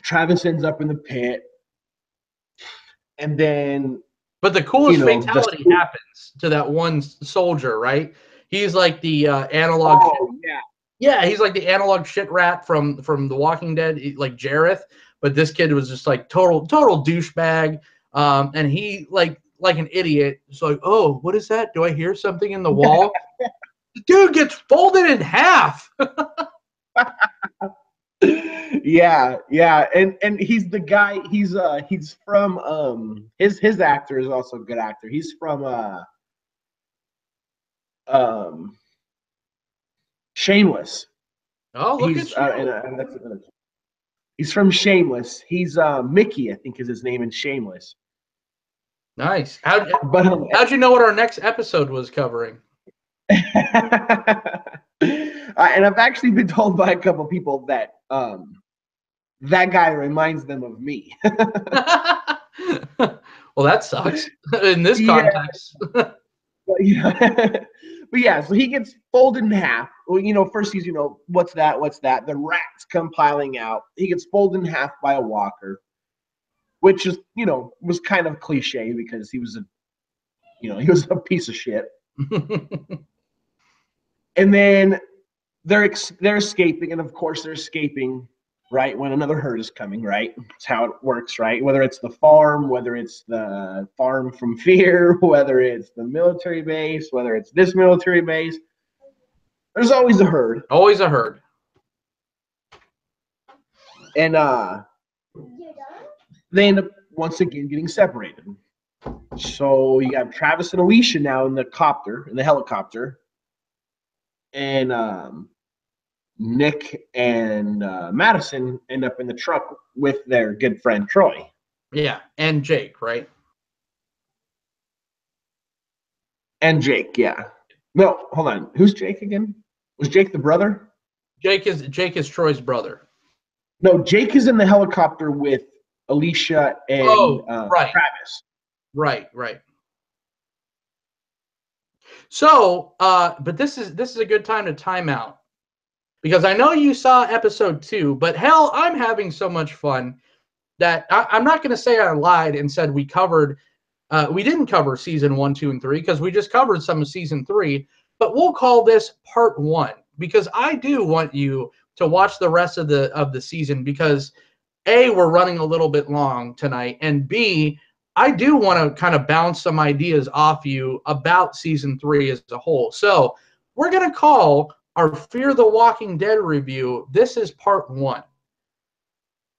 Travis ends up in the pit. And then, but the coolest fatality happens to that one soldier, right? He's like the analog. Oh, yeah. Yeah, he's like the analog shit rat from The Walking Dead, like Jareth. But this kid was just like total douchebag. And he like an idiot. It's like, oh, what is that? Do I hear something in the wall? The dude gets folded in half. Yeah, and he's the guy. He's from his actor is also a good actor. He's from Shameless. Oh, look at you. He's from Shameless. He's Mickey, I think is his name in Shameless. Nice. How'd you know what our next episode was covering? And I've actually been told by a couple people that that guy reminds them of me. Well, that sucks in this Yeah. context. But yeah. But yeah, so he gets folded in half. Well, first he's, what's that? What's that? The rats come piling out. He gets folded in half by a walker, which is, was kind of cliche because he was he was a piece of shit. And then they're escaping, and of course they're escaping right when another herd is coming. Right, that's how it works. Right, whether it's the farm, whether it's the farm from Fear, whether it's the military base, whether it's this military base, there's always a herd. Always a herd. And they end up once again getting separated. So you have Travis and Alicia now in the helicopter, and Nick and Madison end up in the truck with their good friend Troy. Yeah, and Jake, right? And Jake, yeah. No, hold on. Who's Jake again? Was Jake the brother? Jake is Troy's brother. No, Jake is in the helicopter with Alicia and right. Travis. Right. So, but this is a good time to time out, because I know you saw episode 2, but hell, I'm having so much fun that I'm not going to say I lied and said we didn't cover season 1, 2, and 3, because we just covered some of season 3, but we'll call this part 1, because I do want you to watch the rest of the season, because A, we're running a little bit long tonight, and B, I do want to kind of bounce some ideas off you about season 3 as a whole. So we're going to call our Fear the Walking Dead review, this is part 1.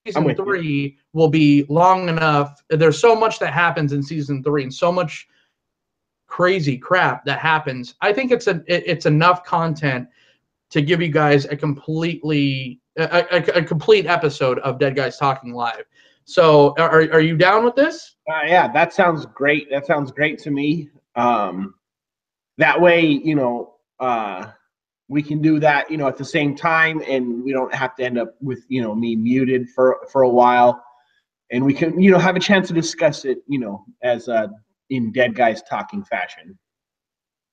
Season 3 will be long enough. There's so much that happens in season 3 and so much crazy crap that happens. I think it's enough content to give you guys a complete episode of Dead Guys Talking Live. So are you down with this? Yeah, that sounds great. That sounds great to me. That way, we can do that, at the same time, and we don't have to end up with, me muted for a while, and we can, have a chance to discuss it, as in Dead Guys Talking fashion.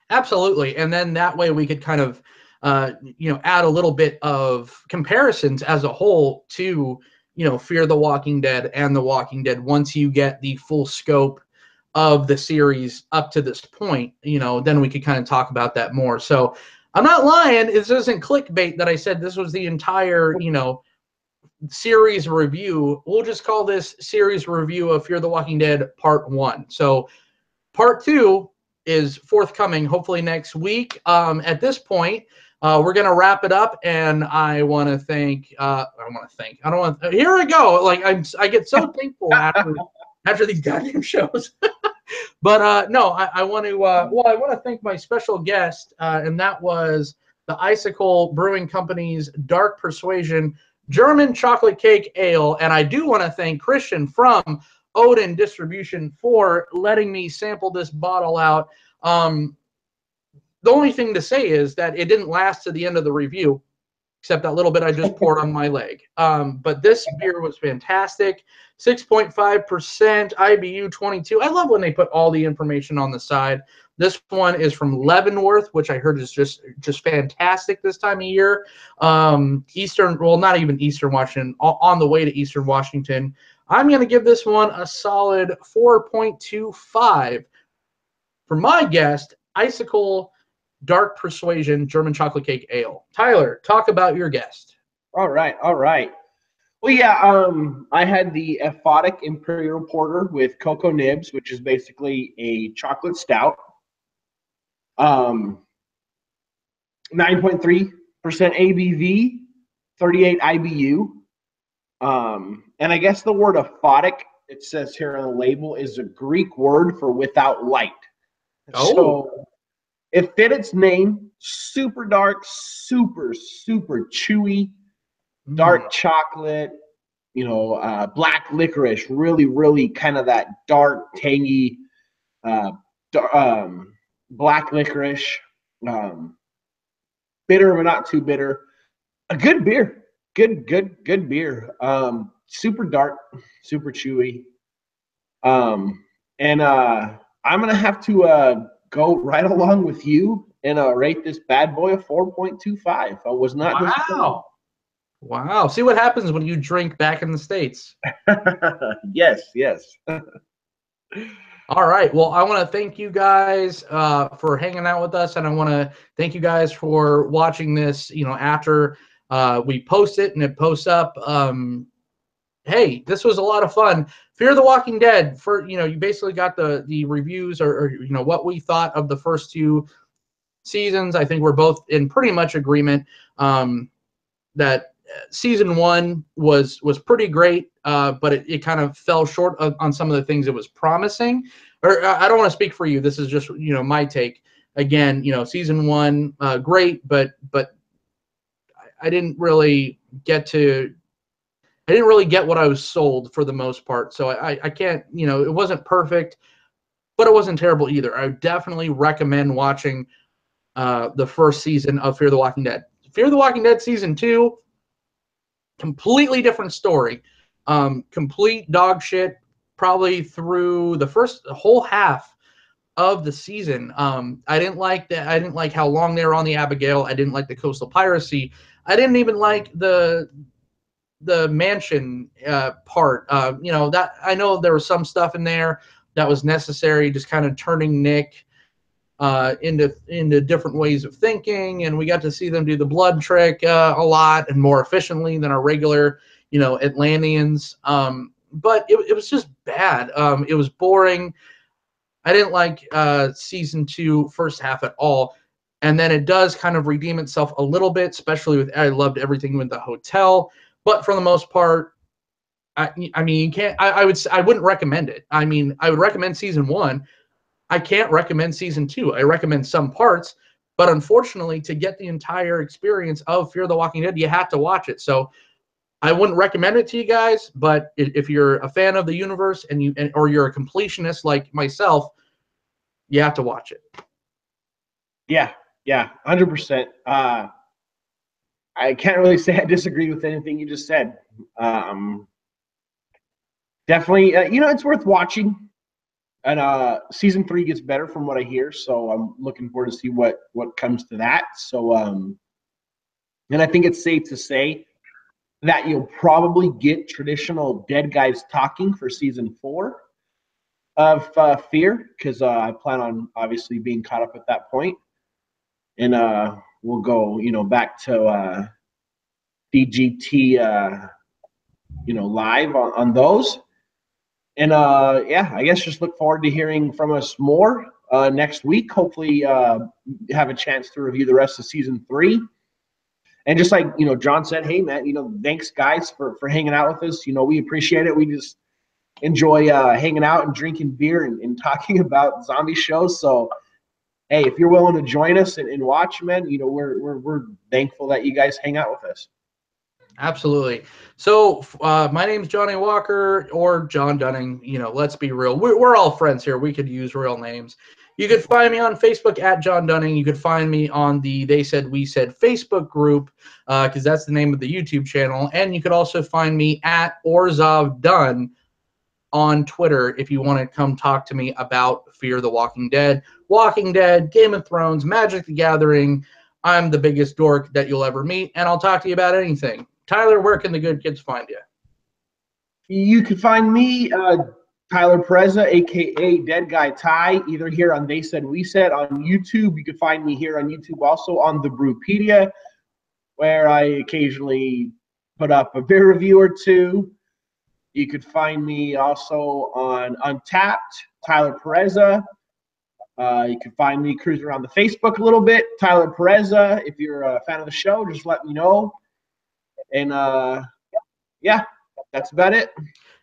Absolutely. And then that way we could kind of, add a little bit of comparisons as a whole to, Fear the Walking Dead and The Walking Dead once you get the full scope of the series up to this point, then we could kind of talk about that more. So I'm not lying. This isn't clickbait that I said this was the entire, series review. We'll just call this series review of Fear the Walking Dead part 1. So part 2 is forthcoming hopefully next week. At this point, we're going to wrap it up, and I want to thank, here we go. Like I get so thankful after these goddamn shows. But no, I want to, I want to thank my special guest, and that was the Icicle Brewing Company's Dark Persuasion German Chocolate Cake Ale. And I do want to thank Christian from Odin Distribution for letting me sample this bottle out. The only thing to say is that it didn't last to the end of the review, except that little bit I just poured on my leg. But this beer was fantastic. 6.5% IBU 22. I love when they put all the information on the side. This one is from Leavenworth, which I heard is just fantastic this time of year. Eastern, well, not even Eastern Washington, on the way to Eastern Washington. I'm going to give this one a solid 4.25. For my guest, Icicle Dark Persuasion German Chocolate Cake Ale. Tyler, talk about your guest. All right. Well, yeah, I had the Aphotic Imperial Porter with cocoa nibs, which is basically a chocolate stout. 9.3% ABV, 38 IBU. And I guess the word aphotic, it says here on the label, is a Greek word for without light. Oh. So it fit its name. Super dark, super chewy, dark chocolate, black licorice, really kind of that dark, tangy, black licorice. bitter but not too bitter. A good beer, good beer. Super dark, super chewy. And I'm gonna have to go right along with you and rate this bad boy a 4.25. I was not disappointed. Wow. See what happens when you drink back in the States. Yes, yes. All right. Well, I want to thank you guys for hanging out with us, and I want to thank you guys for watching this. After we post it and it posts up. Hey, this was a lot of fun. Fear the Walking Dead. You basically got the reviews or what we thought of the first two seasons. I think we're both in pretty much agreement that season one was pretty great, but it kind of fell short on some of the things it was promising. Or I don't want to speak for you. This is just my take. Again, season one great, but I didn't really get what I was sold for the most part. So I can't, it wasn't perfect, but it wasn't terrible either. I would definitely recommend watching the first season of Fear the Walking Dead. Fear the Walking Dead season 2, completely different story. Complete dog shit probably through the first whole half of the season. I didn't like that. I didn't like how long they were on the Abigail. I didn't like the coastal piracy. I didn't even like the mansion part. That I know there was some stuff in there that was necessary, just kind of turning Nick into different ways of thinking, and we got to see them do the blood trick a lot and more efficiently than our regular, Atlanteans. But it was just bad. It was boring. I didn't like season 2 first half at all, and then it does kind of redeem itself a little bit, especially with I loved everything with the hotel, but for the most part, I mean, you can't. I wouldn't recommend it. I mean, I would recommend season 1. I can't recommend season 2. I recommend some parts, but unfortunately, to get the entire experience of Fear the Walking Dead, you have to watch it. So I wouldn't recommend it to you guys, but if you're a fan of the universe or you're a completionist like myself, you have to watch it. Yeah, 100%. I can't really say I disagree with anything you just said. Definitely, it's worth watching. And season 3 gets better from what I hear, so I'm looking forward to see what comes to that. So, and I think it's safe to say that you'll probably get traditional dead guys talking for season 4 of Fear, because I plan on obviously being caught up at that point, and we'll go, back to DGT, live on those. And yeah, I guess just look forward to hearing from us more next week. Hopefully, have a chance to review the rest of season 3. And just like John said, hey man, thanks guys for hanging out with us. We appreciate it. We just enjoy hanging out and drinking beer and talking about zombie shows. So hey, if you're willing to join us and watch, man, we're thankful that you guys hang out with us. Absolutely. So my name's Johnny Walker or John Dunning. Let's be real. We're all friends here. We could use real names. You could find me on Facebook at John Dunning. You could find me on the They Said We Said Facebook group, because that's the name of the YouTube channel. And you could also find me at Orzov Dunn on Twitter if you want to come talk to me about Fear the Walking Dead, Game of Thrones, Magic the Gathering. I'm the biggest dork that you'll ever meet, and I'll talk to you about anything. Tyler, where can the good kids find you? You can find me, Tyler Pereza, a.k.a. Dead Guy Ty, either here on They Said We Said on YouTube. You can find me here on YouTube, also on the Brewpedia, where I occasionally put up a beer review or two. You could find me also on Untapped, Tyler Pereza. You can find me cruising around the Facebook a little bit, Tyler Pereza. If you're a fan of the show, just let me know. And yeah, that's about it.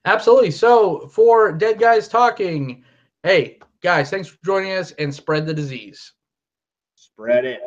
Absolutely. So for Dead Guys Talking, hey, guys, thanks for joining us, and spread the disease. Spread it.